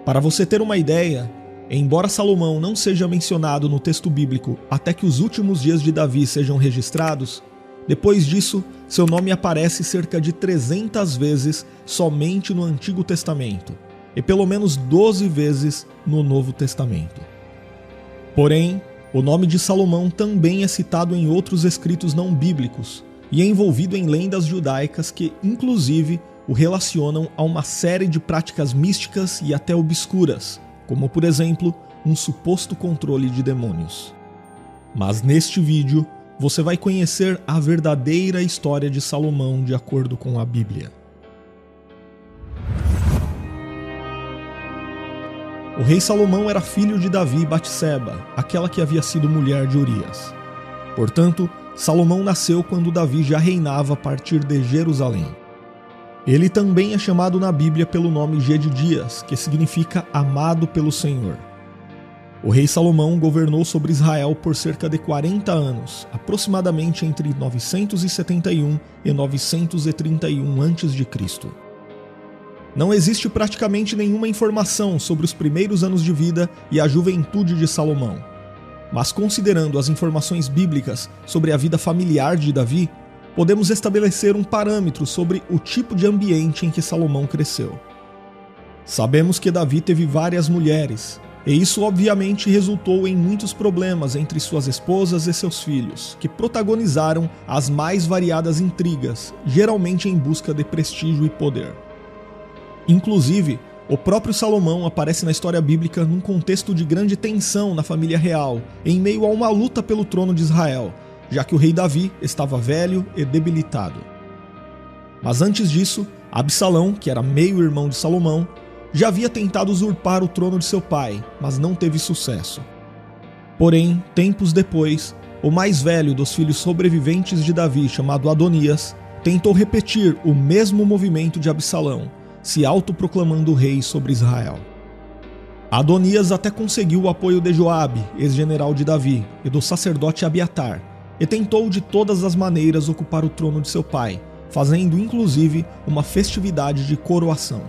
Para você ter uma ideia, embora Salomão não seja mencionado no texto bíblico até que os últimos dias de Davi sejam registrados, depois disso, seu nome aparece cerca de 300 vezes somente no Antigo Testamento e pelo menos 12 vezes no Novo Testamento. Porém, o nome de Salomão também é citado em outros escritos não bíblicos e é envolvido em lendas judaicas que, inclusive, o relacionam a uma série de práticas místicas e até obscuras, como, por exemplo, um suposto controle de demônios. Mas neste vídeo, você vai conhecer a verdadeira história de Salomão de acordo com a Bíblia. O rei Salomão era filho de Davi e Batseba, aquela que havia sido mulher de Urias. Portanto, Salomão nasceu quando Davi já reinava a partir de Jerusalém. Ele também é chamado na Bíblia pelo nome Jedidias, que significa amado pelo Senhor. O rei Salomão governou sobre Israel por cerca de 40 anos, aproximadamente entre 971 e 931 a.C. Não existe praticamente nenhuma informação sobre os primeiros anos de vida e a juventude de Salomão. Mas considerando as informações bíblicas sobre a vida familiar de Davi, podemos estabelecer um parâmetro sobre o tipo de ambiente em que Salomão cresceu. Sabemos que Davi teve várias mulheres, e isso obviamente resultou em muitos problemas entre suas esposas e seus filhos, que protagonizaram as mais variadas intrigas, geralmente em busca de prestígio e poder. Inclusive, o próprio Salomão aparece na história bíblica num contexto de grande tensão na família real, em meio a uma luta pelo trono de Israel, já que o rei Davi estava velho e debilitado. Mas antes disso, Absalão, que era meio-irmão de Salomão, já havia tentado usurpar o trono de seu pai, mas não teve sucesso. Porém, tempos depois, o mais velho dos filhos sobreviventes de Davi, chamado Adonias, tentou repetir o mesmo movimento de Absalão, se autoproclamando rei sobre Israel. Adonias até conseguiu o apoio de Joabe, ex-general de Davi, e do sacerdote Abiatar, e tentou de todas as maneiras ocupar o trono de seu pai, fazendo inclusive uma festividade de coroação.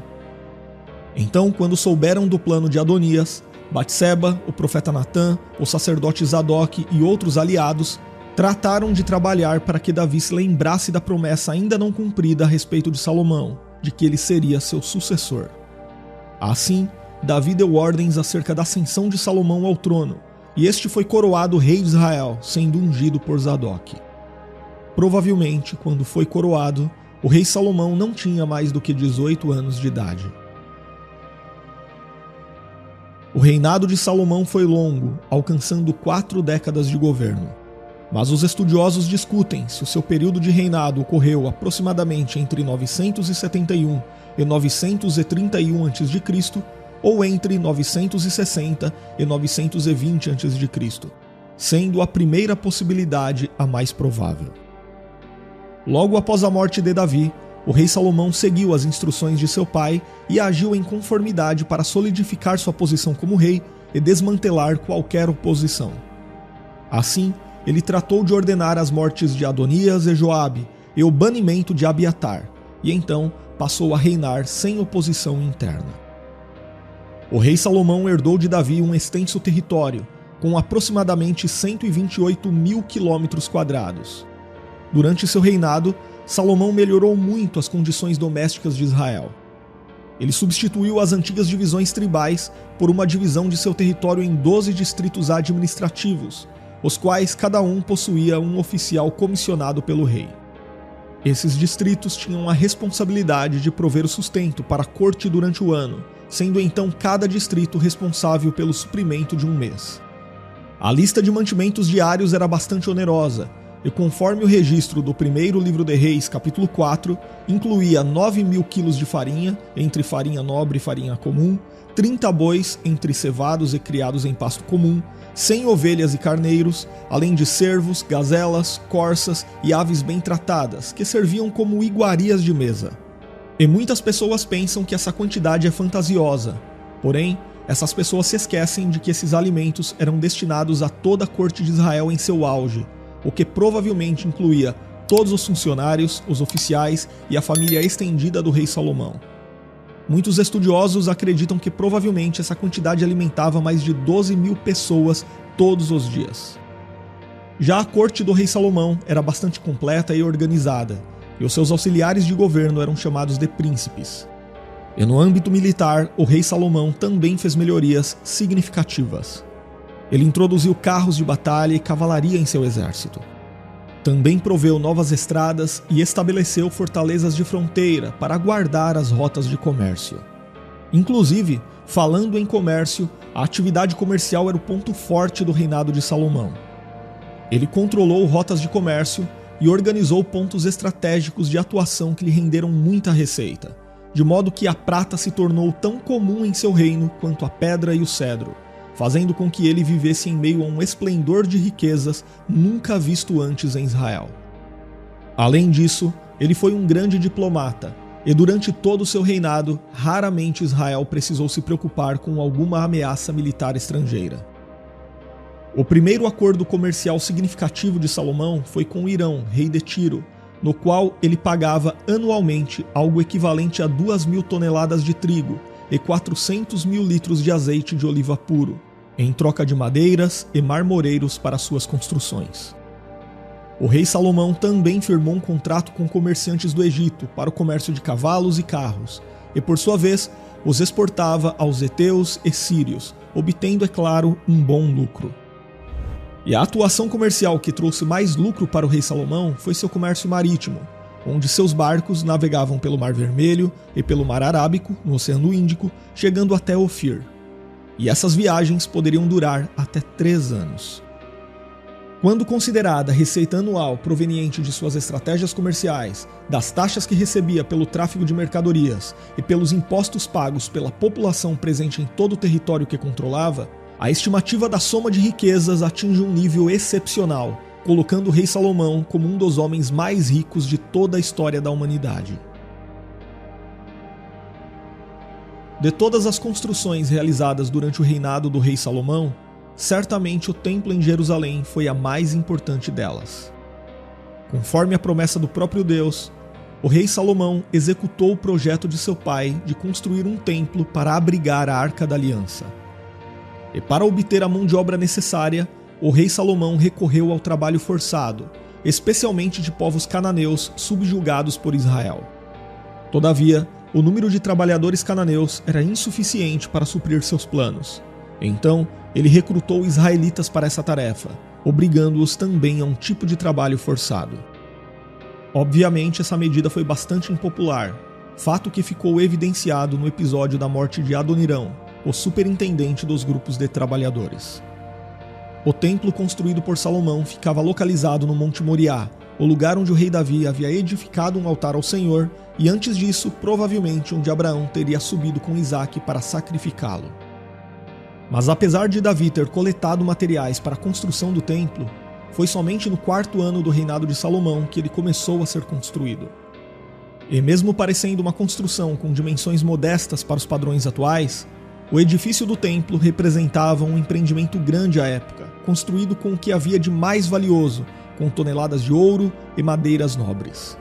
Então, quando souberam do plano de Adonias, Batseba, o profeta Natã, o sacerdote Zadok e outros aliados trataram de trabalhar para que Davi se lembrasse da promessa ainda não cumprida a respeito de Salomão, de que ele seria seu sucessor. Assim, Davi deu ordens acerca da ascensão de Salomão ao trono, e este foi coroado rei de Israel, sendo ungido por Zadok. Provavelmente, quando foi coroado, o rei Salomão não tinha mais do que 18 anos de idade. O reinado de Salomão foi longo, alcançando 4 décadas de governo. Mas os estudiosos discutem se o seu período de reinado ocorreu aproximadamente entre 971 e 931 a.C. ou entre 960 e 920 a.C., sendo a primeira possibilidade a mais provável. Logo após a morte de Davi, o rei Salomão seguiu as instruções de seu pai e agiu em conformidade para solidificar sua posição como rei e desmantelar qualquer oposição. Assim, ele tratou de ordenar as mortes de Adonias e Joabe e o banimento de Abiatar, e então passou a reinar sem oposição interna. O rei Salomão herdou de Davi um extenso território, com aproximadamente 128 mil quilômetros quadrados. Durante seu reinado, Salomão melhorou muito as condições domésticas de Israel. Ele substituiu as antigas divisões tribais por uma divisão de seu território em 12 distritos administrativos, os quais cada um possuía um oficial comissionado pelo rei. Esses distritos tinham a responsabilidade de prover o sustento para a corte durante o ano, sendo então cada distrito responsável pelo suprimento de um mês. A lista de mantimentos diários era bastante onerosa, e conforme o registro do primeiro livro de Reis, capítulo 4, incluía 9.000 quilos de farinha, entre farinha nobre e farinha comum, 30 bois, entre cevados e criados em pasto comum, 100 ovelhas e carneiros, além de cervos, gazelas, corças e aves bem tratadas, que serviam como iguarias de mesa. E muitas pessoas pensam que essa quantidade é fantasiosa, porém, essas pessoas se esquecem de que esses alimentos eram destinados a toda a corte de Israel em seu auge, o que provavelmente incluía todos os funcionários, os oficiais e a família estendida do rei Salomão. Muitos estudiosos acreditam que provavelmente essa quantidade alimentava mais de 12.000 pessoas todos os dias. Já a corte do rei Salomão era bastante completa e organizada, e os seus auxiliares de governo eram chamados de príncipes. E no âmbito militar, o rei Salomão também fez melhorias significativas. Ele introduziu carros de batalha e cavalaria em seu exército. Também proveu novas estradas e estabeleceu fortalezas de fronteira para guardar as rotas de comércio. Inclusive, falando em comércio, a atividade comercial era o ponto forte do reinado de Salomão. Ele controlou rotas de comércio e organizou pontos estratégicos de atuação que lhe renderam muita receita, de modo que a prata se tornou tão comum em seu reino quanto a pedra e o cedro, fazendo com que ele vivesse em meio a um esplendor de riquezas nunca visto antes em Israel. Além disso, ele foi um grande diplomata, e durante todo o seu reinado, raramente Israel precisou se preocupar com alguma ameaça militar estrangeira. O primeiro acordo comercial significativo de Salomão foi com Irão, rei de Tiro, no qual ele pagava anualmente algo equivalente a 2.000 toneladas de trigo, e 400.000 litros de azeite de oliva puro, em troca de madeiras e marmoreiros para suas construções. O rei Salomão também firmou um contrato com comerciantes do Egito para o comércio de cavalos e carros, e por sua vez os exportava aos heteus e sírios, obtendo, é claro, um bom lucro. E a atuação comercial que trouxe mais lucro para o rei Salomão foi seu comércio marítimo, onde seus barcos navegavam pelo Mar Vermelho e pelo Mar Arábico, no Oceano Índico, chegando até Ofir. E essas viagens poderiam durar até 3 anos. Quando considerada a receita anual proveniente de suas estratégias comerciais, das taxas que recebia pelo tráfego de mercadorias e pelos impostos pagos pela população presente em todo o território que controlava, a estimativa da soma de riquezas atinge um nível excepcional, colocando o rei Salomão como um dos homens mais ricos de toda a história da humanidade. De todas as construções realizadas durante o reinado do rei Salomão, certamente o templo em Jerusalém foi a mais importante delas. Conforme a promessa do próprio Deus, o rei Salomão executou o projeto de seu pai de construir um templo para abrigar a Arca da Aliança. E para obter a mão de obra necessária, o rei Salomão recorreu ao trabalho forçado, especialmente de povos cananeus subjugados por Israel. Todavia, o número de trabalhadores cananeus era insuficiente para suprir seus planos. Então, ele recrutou israelitas para essa tarefa, obrigando-os também a um tipo de trabalho forçado. Obviamente, essa medida foi bastante impopular, fato que ficou evidenciado no episódio da morte de Adonirão, o superintendente dos grupos de trabalhadores. O templo construído por Salomão ficava localizado no Monte Moriá, o lugar onde o rei Davi havia edificado um altar ao Senhor, e antes disso, provavelmente onde Abraão teria subido com Isaque para sacrificá-lo. Mas apesar de Davi ter coletado materiais para a construção do templo, foi somente no 4º ano do reinado de Salomão que ele começou a ser construído. E mesmo parecendo uma construção com dimensões modestas para os padrões atuais, o edifício do templo representava um empreendimento grande à época, construído com o que havia de mais valioso, com toneladas de ouro e madeiras nobres.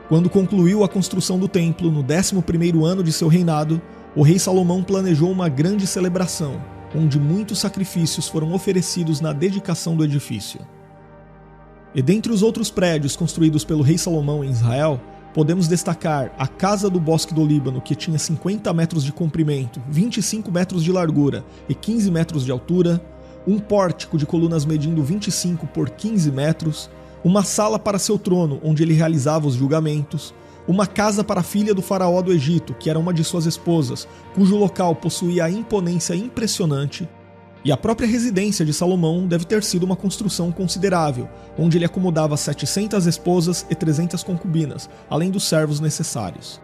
Quando concluiu a construção do templo, no 11º ano de seu reinado, o rei Salomão planejou uma grande celebração, onde muitos sacrifícios foram oferecidos na dedicação do edifício. E dentre os outros prédios construídos pelo rei Salomão em Israel, podemos destacar a Casa do Bosque do Líbano, que tinha 50 metros de comprimento, 25 metros de largura e 15 metros de altura, um pórtico de colunas medindo 25 por 15 metros, uma sala para seu trono, onde ele realizava os julgamentos, uma casa para a filha do faraó do Egito, que era uma de suas esposas, cujo local possuía a imponência impressionante, e a própria residência de Salomão deve ter sido uma construção considerável, onde ele acomodava 700 esposas e 300 concubinas, além dos servos necessários.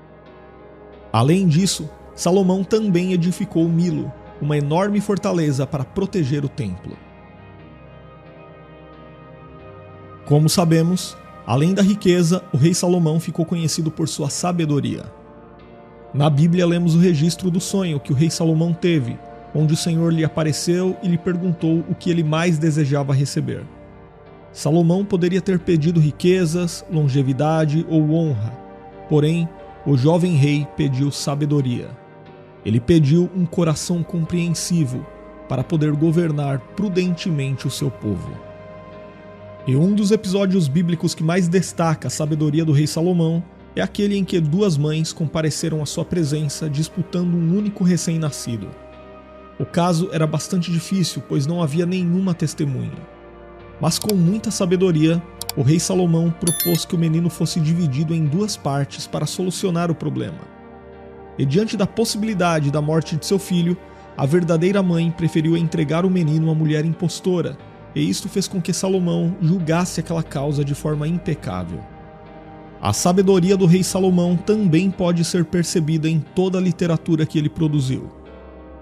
Além disso, Salomão também edificou Milo, uma enorme fortaleza para proteger o templo. Como sabemos, além da riqueza, o rei Salomão ficou conhecido por sua sabedoria. Na Bíblia lemos o registro do sonho que o rei Salomão teve, onde o Senhor lhe apareceu e lhe perguntou o que ele mais desejava receber. Salomão poderia ter pedido riquezas, longevidade ou honra, porém, o jovem rei pediu sabedoria. Ele pediu um coração compreensivo para poder governar prudentemente o seu povo. E um dos episódios bíblicos que mais destaca a sabedoria do rei Salomão é aquele em que duas mães compareceram à sua presença disputando um único recém-nascido. O caso era bastante difícil, pois não havia nenhuma testemunha. Mas com muita sabedoria, o rei Salomão propôs que o menino fosse dividido em duas partes para solucionar o problema. E diante da possibilidade da morte de seu filho, a verdadeira mãe preferiu entregar o menino à mulher impostora, e isto fez com que Salomão julgasse aquela causa de forma impecável. A sabedoria do rei Salomão também pode ser percebida em toda a literatura que ele produziu.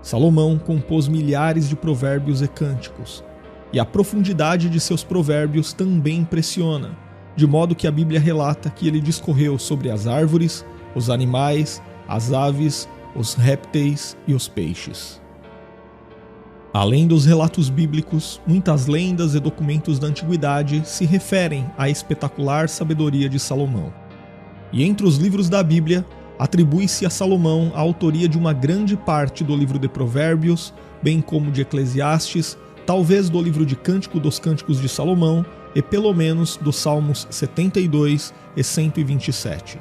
Salomão compôs milhares de provérbios e cânticos, e a profundidade de seus provérbios também impressiona, de modo que a Bíblia relata que ele discorreu sobre as árvores, os animais, as aves, os répteis e os peixes. Além dos relatos bíblicos, muitas lendas e documentos da antiguidade se referem à espetacular sabedoria de Salomão. E entre os livros da Bíblia, atribui-se a Salomão a autoria de uma grande parte do livro de Provérbios, bem como de Eclesiastes, talvez do livro de Cântico dos Cânticos de Salomão e pelo menos dos Salmos 72 e 127.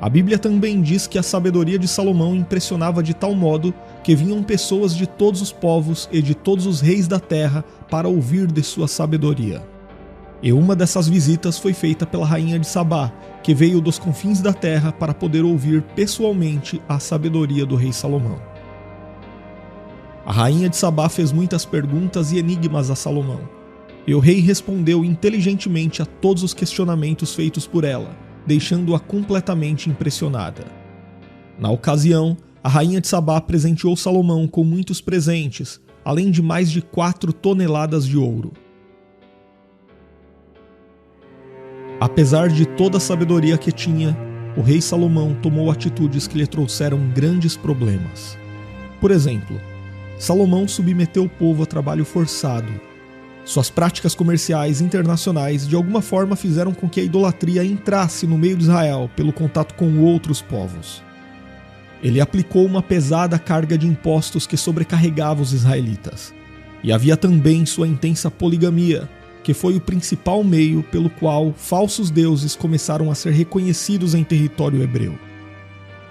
A Bíblia também diz que a sabedoria de Salomão impressionava de tal modo que vinham pessoas de todos os povos e de todos os reis da terra para ouvir de sua sabedoria. E uma dessas visitas foi feita pela rainha de Sabá, que veio dos confins da terra para poder ouvir pessoalmente a sabedoria do rei Salomão. A rainha de Sabá fez muitas perguntas e enigmas a Salomão, e o rei respondeu inteligentemente a todos os questionamentos feitos por ela, deixando-a completamente impressionada. Na ocasião, a rainha de Sabá presenteou Salomão com muitos presentes, além de mais de 4 toneladas de ouro. Apesar de toda a sabedoria que tinha, o rei Salomão tomou atitudes que lhe trouxeram grandes problemas. Por exemplo, Salomão submeteu o povo a trabalho forçado. Suas práticas comerciais internacionais de alguma forma fizeram com que a idolatria entrasse no meio de Israel pelo contato com outros povos. Ele aplicou uma pesada carga de impostos que sobrecarregava os israelitas. E havia também sua intensa poligamia, que foi o principal meio pelo qual falsos deuses começaram a ser reconhecidos em território hebreu.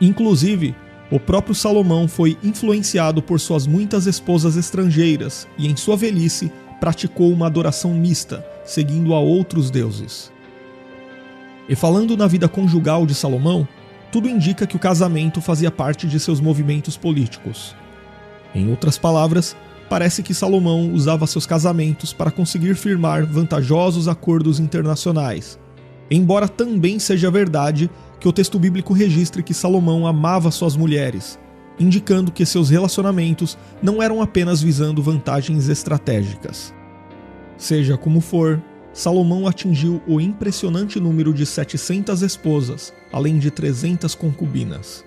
Inclusive, o próprio Salomão foi influenciado por suas muitas esposas estrangeiras e, em sua velhice, praticou uma adoração mista, seguindo a outros deuses. E falando na vida conjugal de Salomão, tudo indica que o casamento fazia parte de seus movimentos políticos. Em outras palavras, parece que Salomão usava seus casamentos para conseguir firmar vantajosos acordos internacionais, embora também seja verdade que o texto bíblico registre que Salomão amava suas mulheres, indicando que seus relacionamentos não eram apenas visando vantagens estratégicas. Seja como for, Salomão atingiu o impressionante número de 700 esposas, além de 300 concubinas.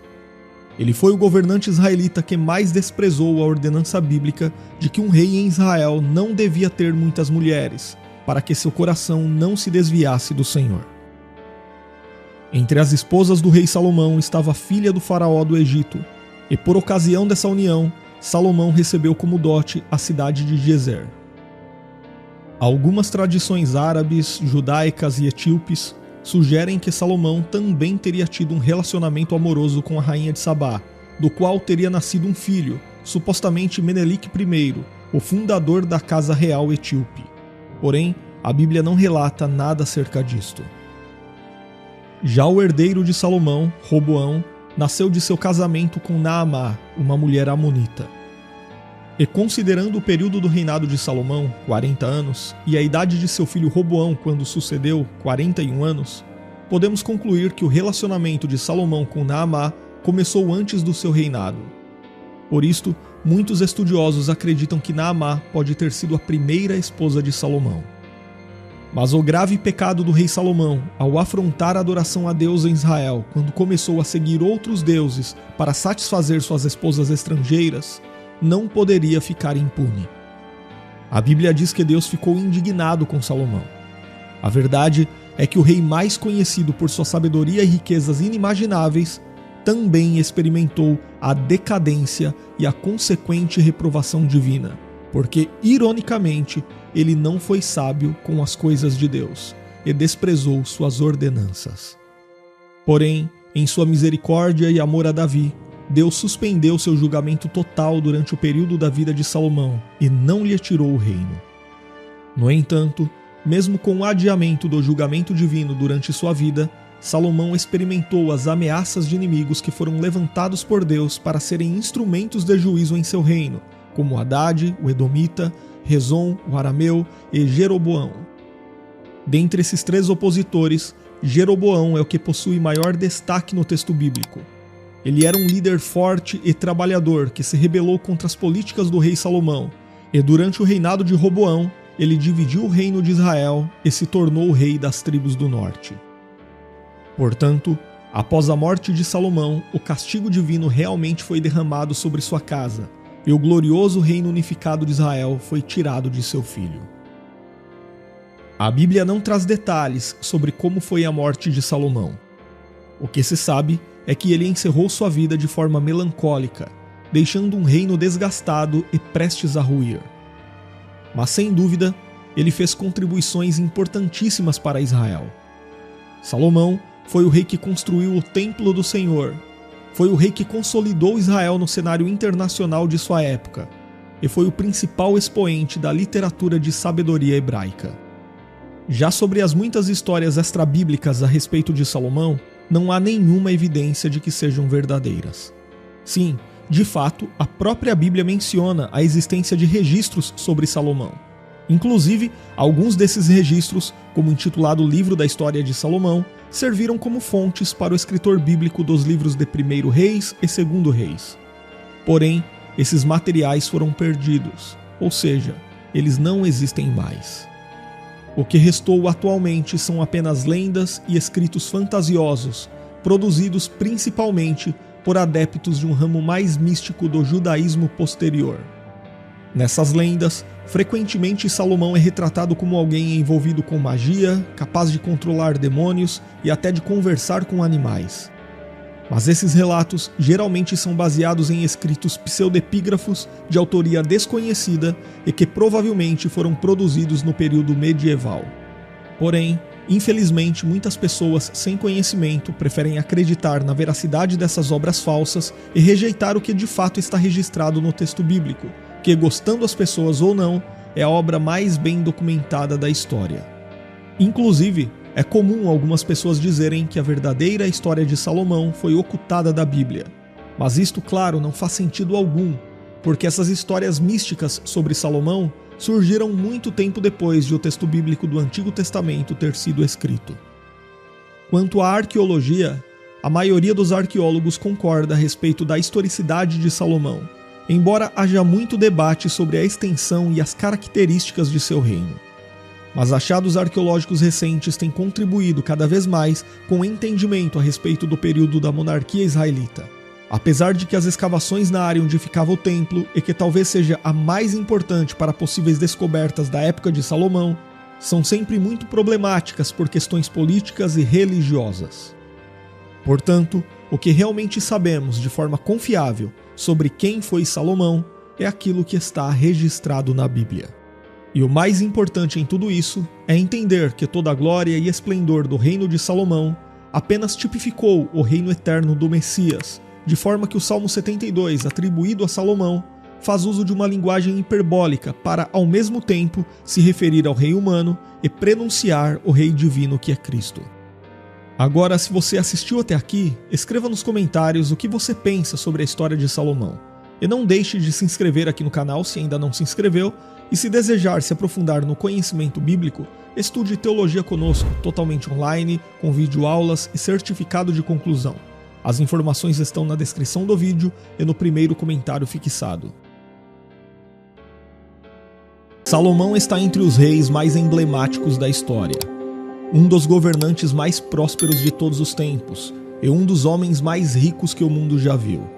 Ele foi o governante israelita que mais desprezou a ordenança bíblica de que um rei em Israel não devia ter muitas mulheres, para que seu coração não se desviasse do Senhor. Entre as esposas do rei Salomão estava a filha do faraó do Egito, e por ocasião dessa união, Salomão recebeu como dote a cidade de Gezer. Algumas tradições árabes, judaicas e etíopes sugerem que Salomão também teria tido um relacionamento amoroso com a rainha de Sabá, do qual teria nascido um filho, supostamente Menelik I, o fundador da casa real etíope. Porém, a Bíblia não relata nada acerca disto. Já o herdeiro de Salomão, Roboão, nasceu de seu casamento com Naamá, uma mulher amonita. E considerando o período do reinado de Salomão, 40 anos, e a idade de seu filho Roboão quando sucedeu, 41 anos, podemos concluir que o relacionamento de Salomão com Naamá começou antes do seu reinado. Por isto, muitos estudiosos acreditam que Naamá pode ter sido a primeira esposa de Salomão. Mas o grave pecado do rei Salomão, ao afrontar a adoração a Deus em Israel, quando começou a seguir outros deuses para satisfazer suas esposas estrangeiras, não poderia ficar impune. A Bíblia diz que Deus ficou indignado com Salomão. A verdade é que o rei mais conhecido por sua sabedoria e riquezas inimagináveis também experimentou a decadência e a consequente reprovação divina, porque, ironicamente, ele não foi sábio com as coisas de Deus e desprezou suas ordenanças. Porém, em sua misericórdia e amor a Davi, Deus suspendeu seu julgamento total durante o período da vida de Salomão e não lhe tirou o reino. No entanto, mesmo com o adiamento do julgamento divino durante sua vida, Salomão experimentou as ameaças de inimigos que foram levantados por Deus para serem instrumentos de juízo em seu reino, como Hadade, o Edomita, Rezon, o Arameu e Jeroboão. Dentre esses três opositores, Jeroboão é o que possui maior destaque no texto bíblico. Ele era um líder forte e trabalhador que se rebelou contra as políticas do rei Salomão, e durante o reinado de Roboão, ele dividiu o reino de Israel e se tornou o rei das tribos do norte. Portanto, após a morte de Salomão, o castigo divino realmente foi derramado sobre sua casa, e o glorioso reino unificado de Israel foi tirado de seu filho. A Bíblia não traz detalhes sobre como foi a morte de Salomão. O que se sabe é que ele encerrou sua vida de forma melancólica, deixando um reino desgastado e prestes a ruir. Mas sem dúvida, ele fez contribuições importantíssimas para Israel. Salomão foi o rei que construiu o templo do Senhor, foi o rei que consolidou Israel no cenário internacional de sua época, e foi o principal expoente da literatura de sabedoria hebraica. Já sobre as muitas histórias extrabíblicas a respeito de Salomão, não há nenhuma evidência de que sejam verdadeiras. Sim, de fato, a própria Bíblia menciona a existência de registros sobre Salomão. Inclusive, alguns desses registros, como o intitulado Livro da História de Salomão, serviram como fontes para o escritor bíblico dos livros de 1 Reis e 2 Reis. Porém, esses materiais foram perdidos, ou seja, eles não existem mais. O que restou atualmente são apenas lendas e escritos fantasiosos, produzidos principalmente por adeptos de um ramo mais místico do judaísmo posterior. Nessas lendas, frequentemente Salomão é retratado como alguém envolvido com magia, capaz de controlar demônios e até de conversar com animais. Mas esses relatos geralmente são baseados em escritos pseudepígrafos de autoria desconhecida e que provavelmente foram produzidos no período medieval. Porém, infelizmente, muitas pessoas sem conhecimento preferem acreditar na veracidade dessas obras falsas e rejeitar o que de fato está registrado no texto bíblico, que, gostando as pessoas ou não, é a obra mais bem documentada da história. Inclusive, é comum algumas pessoas dizerem que a verdadeira história de Salomão foi ocultada da Bíblia. Mas isto, claro, não faz sentido algum, porque essas histórias místicas sobre Salomão surgiram muito tempo depois de o texto bíblico do Antigo Testamento ter sido escrito. Quanto à arqueologia, a maioria dos arqueólogos concorda a respeito da historicidade de Salomão, embora haja muito debate sobre a extensão e as características de seu reino. Mas achados arqueológicos recentes têm contribuído cada vez mais com o entendimento a respeito do período da monarquia israelita. Apesar de que as escavações na área onde ficava o templo, e que talvez seja a mais importante para possíveis descobertas da época de Salomão, são sempre muito problemáticas por questões políticas e religiosas. Portanto, o que realmente sabemos de forma confiável sobre quem foi Salomão é aquilo que está registrado na Bíblia. E o mais importante em tudo isso é entender que toda a glória e esplendor do reino de Salomão apenas tipificou o reino eterno do Messias, de forma que o Salmo 72, atribuído a Salomão, faz uso de uma linguagem hiperbólica para, ao mesmo tempo, se referir ao rei humano e prenunciar o rei divino que é Cristo. Agora, se você assistiu até aqui, escreva nos comentários o que você pensa sobre a história de Salomão. E não deixe de se inscrever aqui no canal se ainda não se inscreveu, e se desejar se aprofundar no conhecimento bíblico, estude Teologia Conosco, totalmente online, com videoaulas e certificado de conclusão. As informações estão na descrição do vídeo e no primeiro comentário fixado. Salomão está entre os reis mais emblemáticos da história. Um dos governantes mais prósperos de todos os tempos e um dos homens mais ricos que o mundo já viu.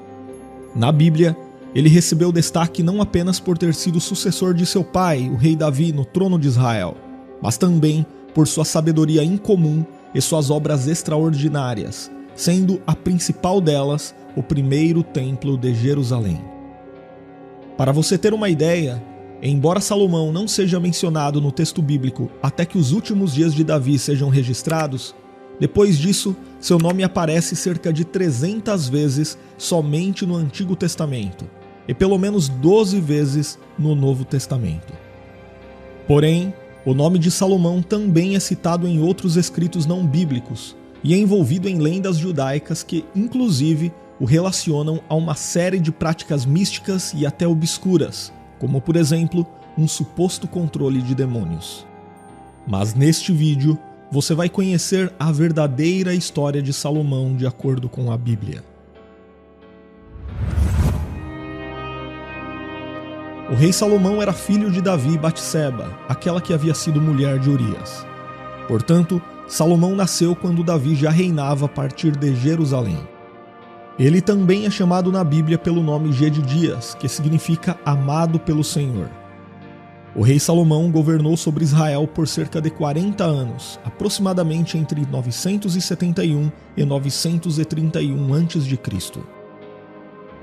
Na Bíblia, ele recebeu destaque não apenas por ter sido sucessor de seu pai, o rei Davi, no trono de Israel, mas também por sua sabedoria incomum e suas obras extraordinárias, sendo a principal delas o primeiro templo de Jerusalém. Para você ter uma ideia, embora Salomão não seja mencionado no texto bíblico até que os últimos dias de Davi sejam registrados, depois disso, seu nome aparece cerca de 300 vezes somente no Antigo Testamento e pelo menos 12 vezes no Novo Testamento. Porém, o nome de Salomão também é citado em outros escritos não bíblicos e é envolvido em lendas judaicas que, inclusive, o relacionam a uma série de práticas místicas e até obscuras, como por exemplo, um suposto controle de demônios. Mas neste vídeo, você vai conhecer a verdadeira história de Salomão de acordo com a Bíblia. O rei Salomão era filho de Davi e Batseba, aquela que havia sido mulher de Urias. Portanto, Salomão nasceu quando Davi já reinava a partir de Jerusalém. Ele também é chamado na Bíblia pelo nome Gedidias, que significa amado pelo Senhor. O rei Salomão governou sobre Israel por cerca de 40 anos, aproximadamente entre 971 e 931 a.C.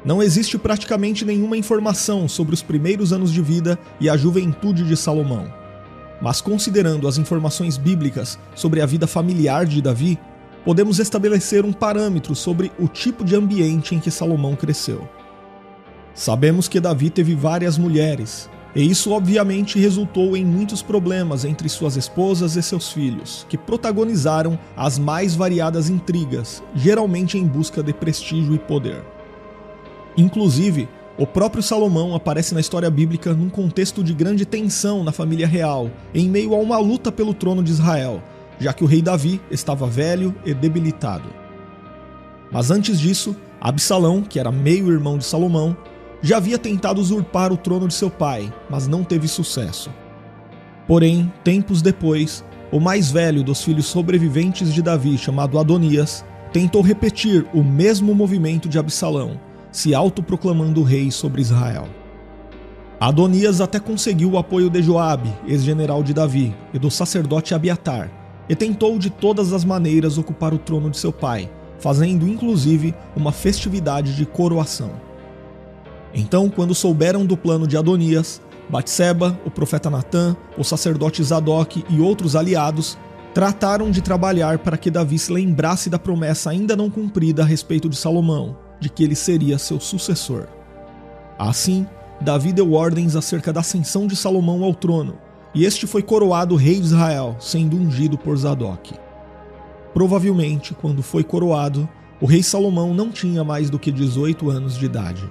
Não existe praticamente nenhuma informação sobre os primeiros anos de vida e a juventude de Salomão. Mas considerando as informações bíblicas sobre a vida familiar de Davi, podemos estabelecer um parâmetro sobre o tipo de ambiente em que Salomão cresceu. Sabemos que Davi teve várias mulheres, e isso obviamente resultou em muitos problemas entre suas esposas e seus filhos, que protagonizaram as mais variadas intrigas, geralmente em busca de prestígio e poder. Inclusive, o próprio Salomão aparece na história bíblica num contexto de grande tensão na família real, em meio a uma luta pelo trono de Israel, já que o rei Davi estava velho e debilitado. Mas antes disso, Absalão, que era meio-irmão de Salomão, já havia tentado usurpar o trono de seu pai, mas não teve sucesso. Porém, tempos depois, o mais velho dos filhos sobreviventes de Davi, chamado Adonias, tentou repetir o mesmo movimento de Absalão, se autoproclamando rei sobre Israel. Adonias até conseguiu o apoio de Joabe, ex-general de Davi, e do sacerdote Abiatar, e tentou de todas as maneiras ocupar o trono de seu pai, fazendo inclusive uma festividade de coroação. Então, quando souberam do plano de Adonias, Batseba, o profeta Natã, o sacerdote Zadok e outros aliados trataram de trabalhar para que Davi se lembrasse da promessa ainda não cumprida a respeito de Salomão, de que ele seria seu sucessor. Assim, Davi deu ordens acerca da ascensão de Salomão ao trono, e este foi coroado rei de Israel, sendo ungido por Zadok. Provavelmente, quando foi coroado, o rei Salomão não tinha mais do que 18 anos de idade.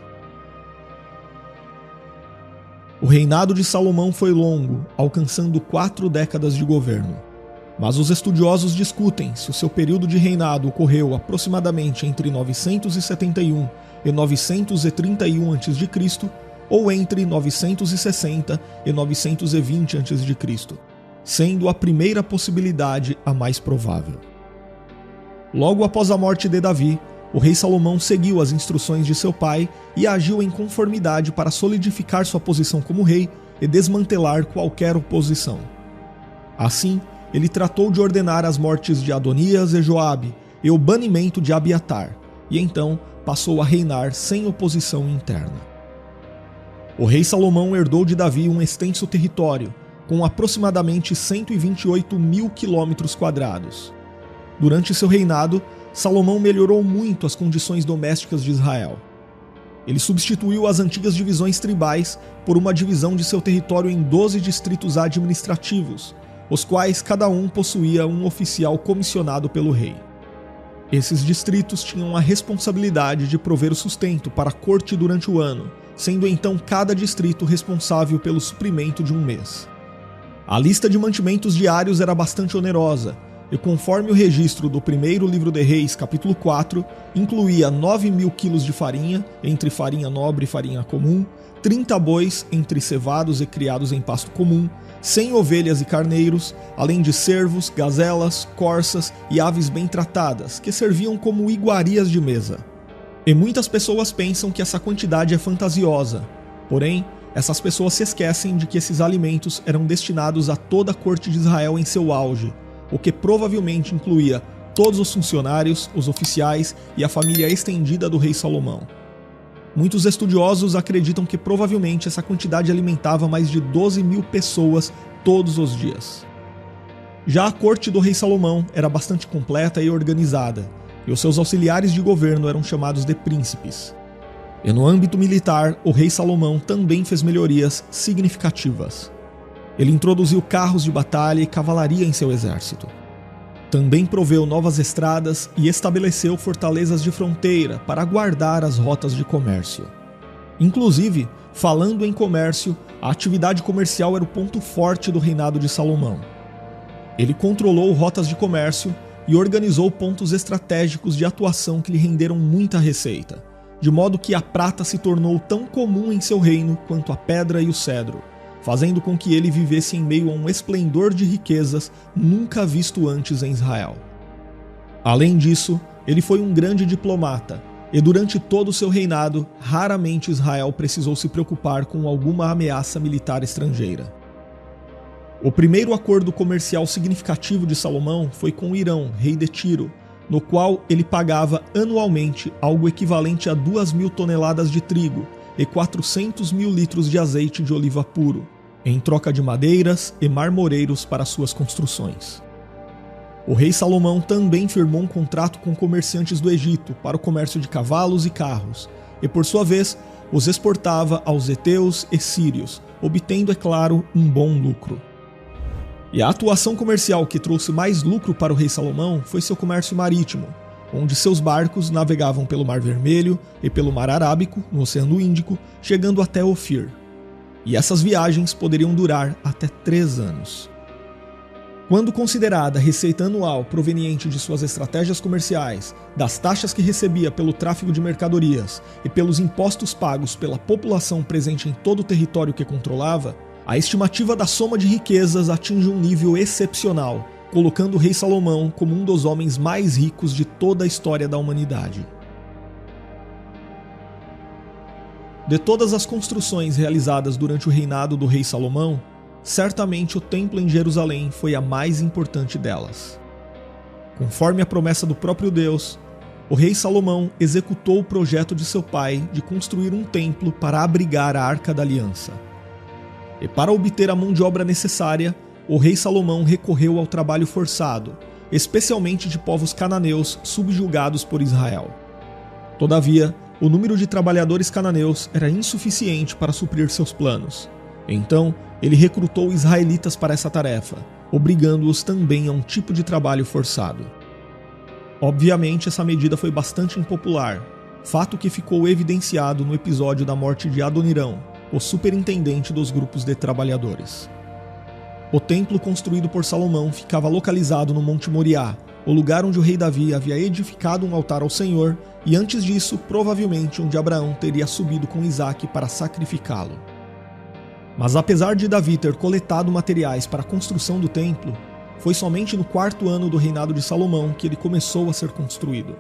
O reinado de Salomão foi longo, alcançando 4 décadas de governo. Mas os estudiosos discutem se o seu período de reinado ocorreu aproximadamente entre 971 e 931 a.C., ou entre 960 e 920 a.C., sendo a primeira possibilidade a mais provável. Logo após a morte de Davi, o rei Salomão seguiu as instruções de seu pai e agiu em conformidade para solidificar sua posição como rei e desmantelar qualquer oposição. Assim, ele tratou de ordenar as mortes de Adonias e Joabe e o banimento de Abiatar, e então passou a reinar sem oposição interna. O rei Salomão herdou de Davi um extenso território, com aproximadamente 128 mil quilômetros quadrados. Durante seu reinado, Salomão melhorou muito as condições domésticas de Israel. Ele substituiu as antigas divisões tribais por uma divisão de seu território em 12 distritos administrativos, os quais cada um possuía um oficial comissionado pelo rei. Esses distritos tinham a responsabilidade de prover o sustento para a corte durante o ano, sendo então cada distrito responsável pelo suprimento de um mês. A lista de mantimentos diários era bastante onerosa, e conforme o registro do primeiro livro de Reis, capítulo 4, incluía 9.000 quilos de farinha, entre farinha nobre e farinha comum, 30 bois, entre cevados e criados em pasto comum, 100 ovelhas e carneiros, além de cervos, gazelas, corças e aves bem tratadas, que serviam como iguarias de mesa. E muitas pessoas pensam que essa quantidade é fantasiosa, porém, essas pessoas se esquecem de que esses alimentos eram destinados a toda a corte de Israel em seu auge, o que provavelmente incluía todos os funcionários, os oficiais e a família estendida do rei Salomão. Muitos estudiosos acreditam que provavelmente essa quantidade alimentava mais de 12.000 pessoas todos os dias. Já a corte do rei Salomão era bastante completa e organizada, e os seus auxiliares de governo eram chamados de príncipes. E no âmbito militar, o rei Salomão também fez melhorias significativas. Ele introduziu carros de batalha e cavalaria em seu exército. Também proveu novas estradas e estabeleceu fortalezas de fronteira para guardar as rotas de comércio. Inclusive, falando em comércio, a atividade comercial era o ponto forte do reinado de Salomão. Ele controlou rotas de comércio e organizou pontos estratégicos de atuação que lhe renderam muita receita, de modo que a prata se tornou tão comum em seu reino quanto a pedra e o cedro, fazendo com que ele vivesse em meio a um esplendor de riquezas nunca visto antes em Israel. Além disso, ele foi um grande diplomata, e durante todo o seu reinado, raramente Israel precisou se preocupar com alguma ameaça militar estrangeira. O primeiro acordo comercial significativo de Salomão foi com Irão, rei de Tiro, no qual ele pagava anualmente algo equivalente a 2.000 toneladas de trigo e 400.000 litros de azeite de oliva puro, em troca de madeiras e marmoreiros para suas construções. O rei Salomão também firmou um contrato com comerciantes do Egito para o comércio de cavalos e carros, e por sua vez os exportava aos heteus e sírios, obtendo, é claro, um bom lucro. E a atuação comercial que trouxe mais lucro para o rei Salomão foi seu comércio marítimo, onde seus barcos navegavam pelo Mar Vermelho e pelo Mar Arábico, no Oceano Índico, chegando até Ofir. E essas viagens poderiam durar até 3 anos. Quando considerada a receita anual proveniente de suas estratégias comerciais, das taxas que recebia pelo tráfego de mercadorias e pelos impostos pagos pela população presente em todo o território que controlava, a estimativa da soma de riquezas atinge um nível excepcional, colocando o rei Salomão como um dos homens mais ricos de toda a história da humanidade. De todas as construções realizadas durante o reinado do rei Salomão, certamente o templo em Jerusalém foi a mais importante delas. Conforme a promessa do próprio Deus, o rei Salomão executou o projeto de seu pai de construir um templo para abrigar a Arca da Aliança. E para obter a mão de obra necessária, o rei Salomão recorreu ao trabalho forçado, especialmente de povos cananeus subjugados por Israel. Todavia, o número de trabalhadores cananeus era insuficiente para suprir seus planos. Então, ele recrutou israelitas para essa tarefa, obrigando-os também a um tipo de trabalho forçado. Obviamente, essa medida foi bastante impopular, fato que ficou evidenciado no episódio da morte de Adonirão, o superintendente dos grupos de trabalhadores. O templo construído por Salomão ficava localizado no Monte Moriá, o lugar onde o rei Davi havia edificado um altar ao Senhor, e antes disso, provavelmente onde Abraão teria subido com Isaque para sacrificá-lo. Mas apesar de Davi ter coletado materiais para a construção do templo, foi somente no 4º ano do reinado de Salomão que ele começou a ser construído.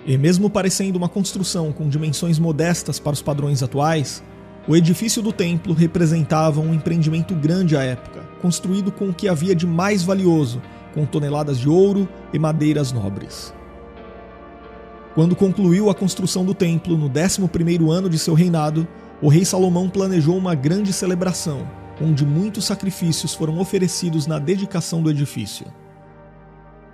E mesmo parecendo uma construção com dimensões modestas para os padrões atuais, o edifício do templo representava um empreendimento grande à época, construído com o que havia de mais valioso, com toneladas de ouro e madeiras nobres. Quando concluiu a construção do templo, no 11º ano de seu reinado, o rei Salomão planejou uma grande celebração, onde muitos sacrifícios foram oferecidos na dedicação do edifício.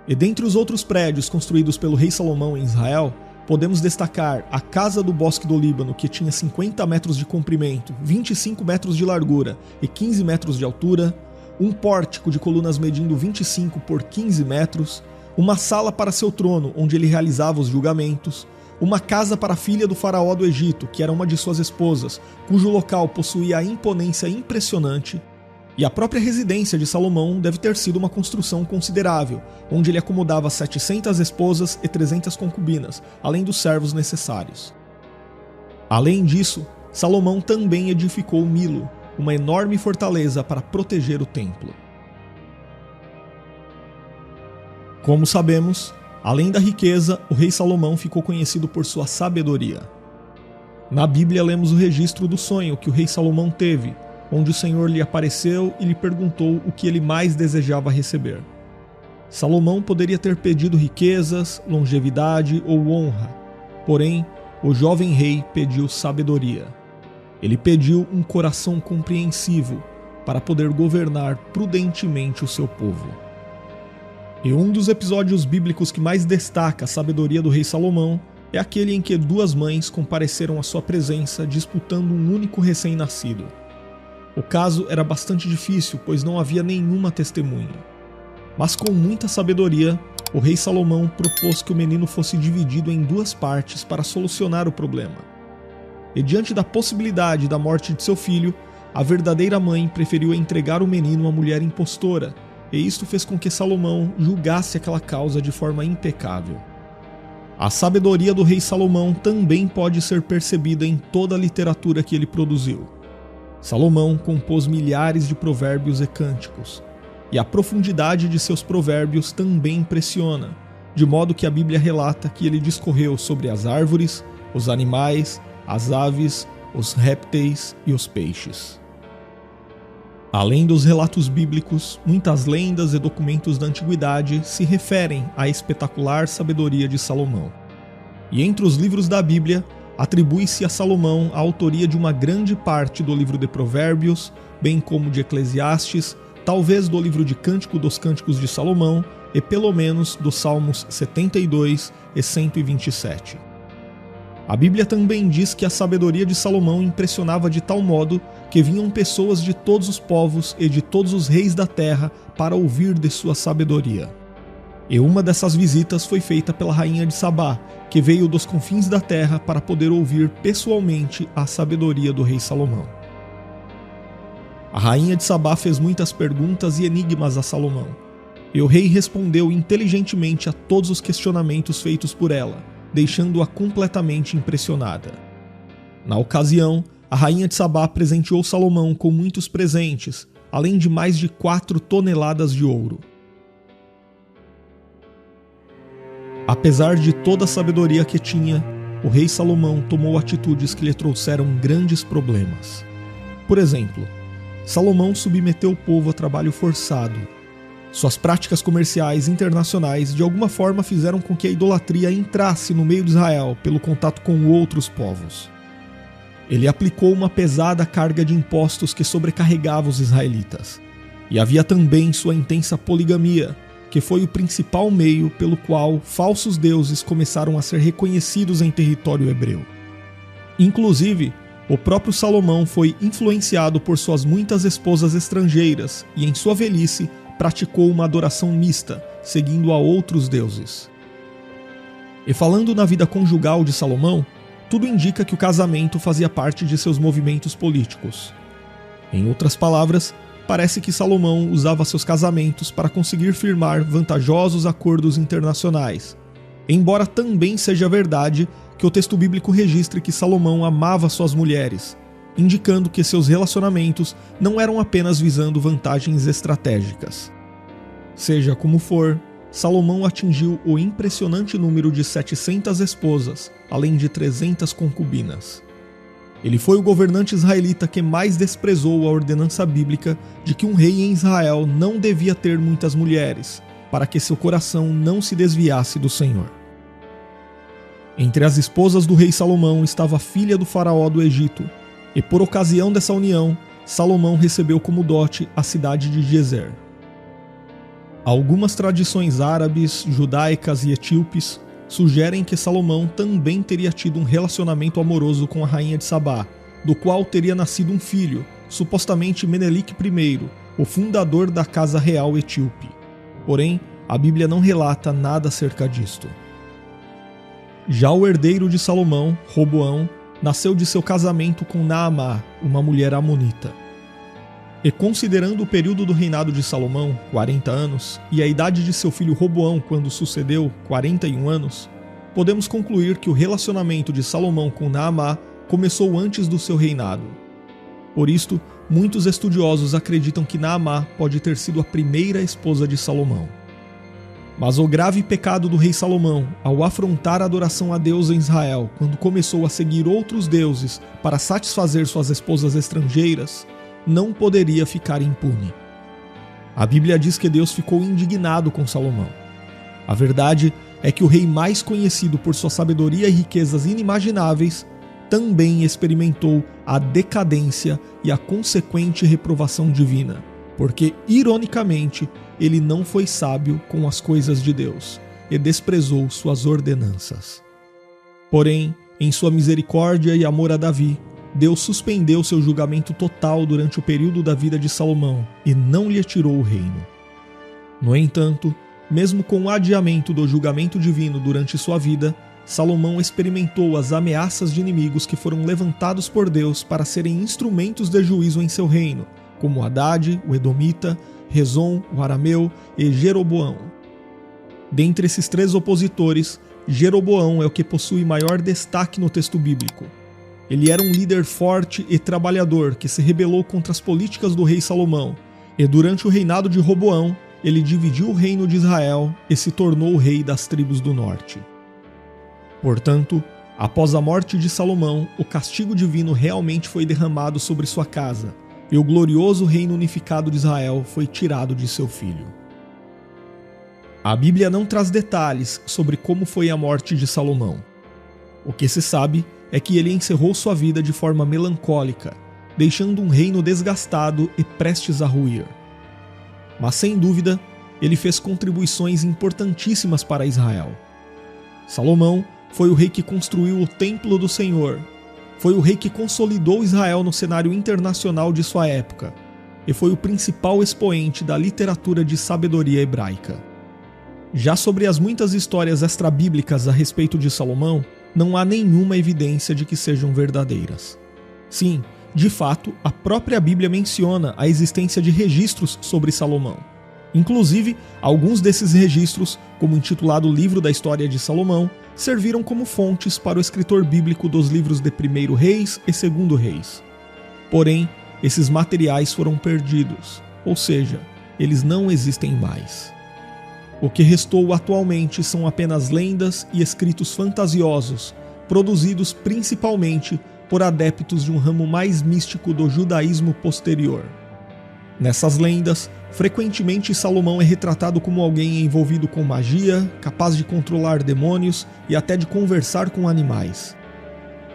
E dentre os outros prédios construídos pelo rei Salomão em Israel, podemos destacar a Casa do Bosque do Líbano, que tinha 50 metros de comprimento, 25 metros de largura e 15 metros de altura, um pórtico de colunas medindo 25 por 15 metros, uma sala para seu trono, onde ele realizava os julgamentos, uma casa para a filha do faraó do Egito, que era uma de suas esposas, cujo local possuía a imponência impressionante, e a própria residência de Salomão deve ter sido uma construção considerável, onde ele acomodava 700 esposas e 300 concubinas, além dos servos necessários. Além disso, Salomão também edificou Milo, uma enorme fortaleza para proteger o templo. Como sabemos, além da riqueza, o rei Salomão ficou conhecido por sua sabedoria. Na Bíblia lemos o registro do sonho que o rei Salomão teve, onde o Senhor lhe apareceu e lhe perguntou o que ele mais desejava receber. Salomão poderia ter pedido riquezas, longevidade ou honra, porém, o jovem rei pediu sabedoria. Ele pediu um coração compreensivo para poder governar prudentemente o seu povo. E um dos episódios bíblicos que mais destaca a sabedoria do rei Salomão é aquele em que duas mães compareceram à sua presença disputando um único recém-nascido. O caso era bastante difícil, pois não havia nenhuma testemunha. Mas com muita sabedoria, o rei Salomão propôs que o menino fosse dividido em duas partes para solucionar o problema. E diante da possibilidade da morte de seu filho, a verdadeira mãe preferiu entregar o menino à mulher impostora, e isto fez com que Salomão julgasse aquela causa de forma impecável. A sabedoria do rei Salomão também pode ser percebida em toda a literatura que ele produziu. Salomão compôs milhares de provérbios e cânticos, e a profundidade de seus provérbios também impressiona, de modo que a Bíblia relata que ele discorreu sobre as árvores, os animais, as aves, os répteis e os peixes. Além dos relatos bíblicos, muitas lendas e documentos da antiguidade se referem à espetacular sabedoria de Salomão. E entre os livros da Bíblia, atribui-se a Salomão a autoria de uma grande parte do livro de Provérbios, bem como de Eclesiastes, talvez do livro de Cântico dos Cânticos de Salomão e pelo menos dos Salmos 72 e 127. A Bíblia também diz que a sabedoria de Salomão impressionava de tal modo que vinham pessoas de todos os povos e de todos os reis da terra para ouvir de sua sabedoria. E uma dessas visitas foi feita pela rainha de Sabá, que veio dos confins da terra para poder ouvir pessoalmente a sabedoria do rei Salomão. A rainha de Sabá fez muitas perguntas e enigmas a Salomão, e o rei respondeu inteligentemente a todos os questionamentos feitos por ela, deixando-a completamente impressionada. Na ocasião, a rainha de Sabá presenteou Salomão com muitos presentes, além de mais de 4 toneladas de ouro. Apesar de toda a sabedoria que tinha, o rei Salomão tomou atitudes que lhe trouxeram grandes problemas. Por exemplo, Salomão submeteu o povo a trabalho forçado. Suas práticas comerciais internacionais de alguma forma fizeram com que a idolatria entrasse no meio de Israel pelo contato com outros povos. Ele aplicou uma pesada carga de impostos que sobrecarregava os israelitas. E havia também sua intensa poligamia, que foi o principal meio pelo qual falsos deuses começaram a ser reconhecidos em território hebreu. Inclusive, o próprio Salomão foi influenciado por suas muitas esposas estrangeiras e, em sua velhice, praticou uma adoração mista, seguindo a outros deuses. E falando na vida conjugal de Salomão, tudo indica que o casamento fazia parte de seus movimentos políticos. Em outras palavras, parece que Salomão usava seus casamentos para conseguir firmar vantajosos acordos internacionais, embora também seja verdade que o texto bíblico registre que Salomão amava suas mulheres, indicando que seus relacionamentos não eram apenas visando vantagens estratégicas. Seja como for, Salomão atingiu o impressionante número de 700 esposas, além de 300 concubinas. Ele foi o governante israelita que mais desprezou a ordenança bíblica de que um rei em Israel não devia ter muitas mulheres, para que seu coração não se desviasse do Senhor. Entre as esposas do rei Salomão estava a filha do faraó do Egito, e por ocasião dessa união, Salomão recebeu como dote a cidade de Gezer. Algumas tradições árabes, judaicas e etíopes sugerem que Salomão também teria tido um relacionamento amoroso com a rainha de Sabá, do qual teria nascido um filho, supostamente Menelik I, o fundador da casa real etíope. Porém, a Bíblia não relata nada acerca disto. Já o herdeiro de Salomão, Roboão, nasceu de seu casamento com Naamá, uma mulher amonita. E considerando o período do reinado de Salomão, 40 anos, e a idade de seu filho Roboão quando sucedeu, 41 anos, podemos concluir que o relacionamento de Salomão com Naamá começou antes do seu reinado. Por isto, muitos estudiosos acreditam que Naamá pode ter sido a primeira esposa de Salomão. Mas o grave pecado do rei Salomão, ao afrontar a adoração a Deus em Israel, quando começou a seguir outros deuses para satisfazer suas esposas estrangeiras, não poderia ficar impune. A Bíblia diz que Deus ficou indignado com Salomão. A verdade é que o rei mais conhecido por sua sabedoria e riquezas inimagináveis também experimentou a decadência e a consequente reprovação divina, porque, ironicamente, ele não foi sábio com as coisas de Deus e desprezou suas ordenanças. Porém, em sua misericórdia e amor a Davi, Deus suspendeu seu julgamento total durante o período da vida de Salomão e não lhe tirou o reino. No entanto, mesmo com o adiamento do julgamento divino durante sua vida, Salomão experimentou as ameaças de inimigos que foram levantados por Deus para serem instrumentos de juízo em seu reino, como Hadade, o Edomita, Rezon, o Arameu e Jeroboão. Dentre esses três opositores, Jeroboão é o que possui maior destaque no texto bíblico. Ele era um líder forte e trabalhador que se rebelou contra as políticas do rei Salomão, e durante o reinado de Roboão, ele dividiu o reino de Israel e se tornou o rei das tribos do norte. Portanto, após a morte de Salomão, o castigo divino realmente foi derramado sobre sua casa, e o glorioso reino unificado de Israel foi tirado de seu filho. A Bíblia não traz detalhes sobre como foi a morte de Salomão. O que se sabe é que ele encerrou sua vida de forma melancólica, deixando um reino desgastado e prestes a ruir. Mas sem dúvida, ele fez contribuições importantíssimas para Israel. Salomão foi o rei que construiu o templo do Senhor, foi o rei que consolidou Israel no cenário internacional de sua época, e foi o principal expoente da literatura de sabedoria hebraica. Já sobre as muitas histórias extrabíblicas a respeito de Salomão, não há nenhuma evidência de que sejam verdadeiras. Sim, de fato, a própria Bíblia menciona a existência de registros sobre Salomão. Inclusive, alguns desses registros, como o intitulado Livro da História de Salomão, serviram como fontes para o escritor bíblico dos livros de 1 Reis e 2 Reis. Porém, esses materiais foram perdidos, ou seja, eles não existem mais. O que restou atualmente são apenas lendas e escritos fantasiosos, produzidos principalmente por adeptos de um ramo mais místico do judaísmo posterior. Nessas lendas, frequentemente Salomão é retratado como alguém envolvido com magia, capaz de controlar demônios e até de conversar com animais.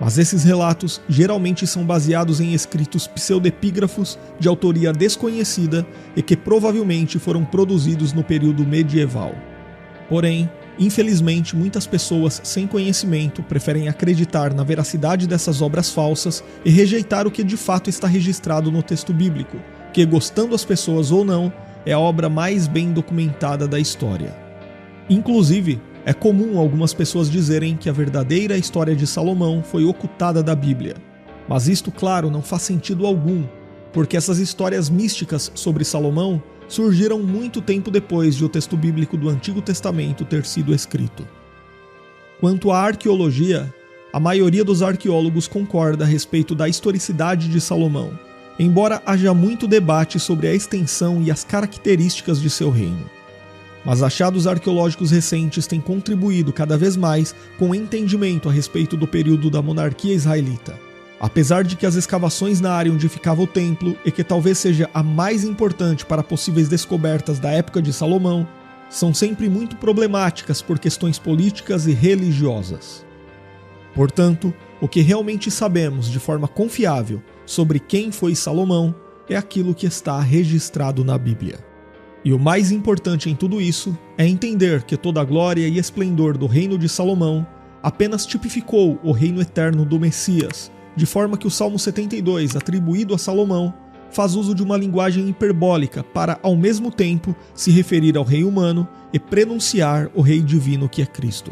Mas esses relatos geralmente são baseados em escritos pseudepígrafos de autoria desconhecida e que provavelmente foram produzidos no período medieval. Porém, infelizmente, muitas pessoas sem conhecimento preferem acreditar na veracidade dessas obras falsas e rejeitar o que de fato está registrado no texto bíblico, que, gostando as pessoas ou não, é a obra mais bem documentada da história. Inclusive, é comum algumas pessoas dizerem que a verdadeira história de Salomão foi ocultada da Bíblia. Mas isto, claro, não faz sentido algum, porque essas histórias místicas sobre Salomão surgiram muito tempo depois de o texto bíblico do Antigo Testamento ter sido escrito. Quanto à arqueologia, a maioria dos arqueólogos concorda a respeito da historicidade de Salomão, embora haja muito debate sobre a extensão e as características de seu reino. Mas achados arqueológicos recentes têm contribuído cada vez mais com o entendimento a respeito do período da monarquia israelita. Apesar de que as escavações na área onde ficava o templo, e que talvez seja a mais importante para possíveis descobertas da época de Salomão, são sempre muito problemáticas por questões políticas e religiosas. Portanto, o que realmente sabemos de forma confiável sobre quem foi Salomão é aquilo que está registrado na Bíblia. E o mais importante em tudo isso é entender que toda a glória e esplendor do reino de Salomão apenas tipificou o reino eterno do Messias, de forma que o Salmo 72, atribuído a Salomão, faz uso de uma linguagem hiperbólica para, ao mesmo tempo, se referir ao rei humano e prenunciar o rei divino que é Cristo.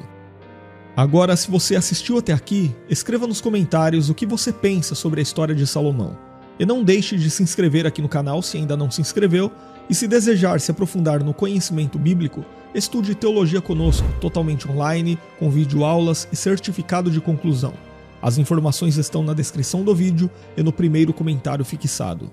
Agora, se você assistiu até aqui, escreva nos comentários o que você pensa sobre a história de Salomão. E não deixe de se inscrever aqui no canal se ainda não se inscreveu, e se desejar se aprofundar no conhecimento bíblico, estude teologia conosco, totalmente online, com videoaulas e certificado de conclusão. As informações estão na descrição do vídeo e no primeiro comentário fixado.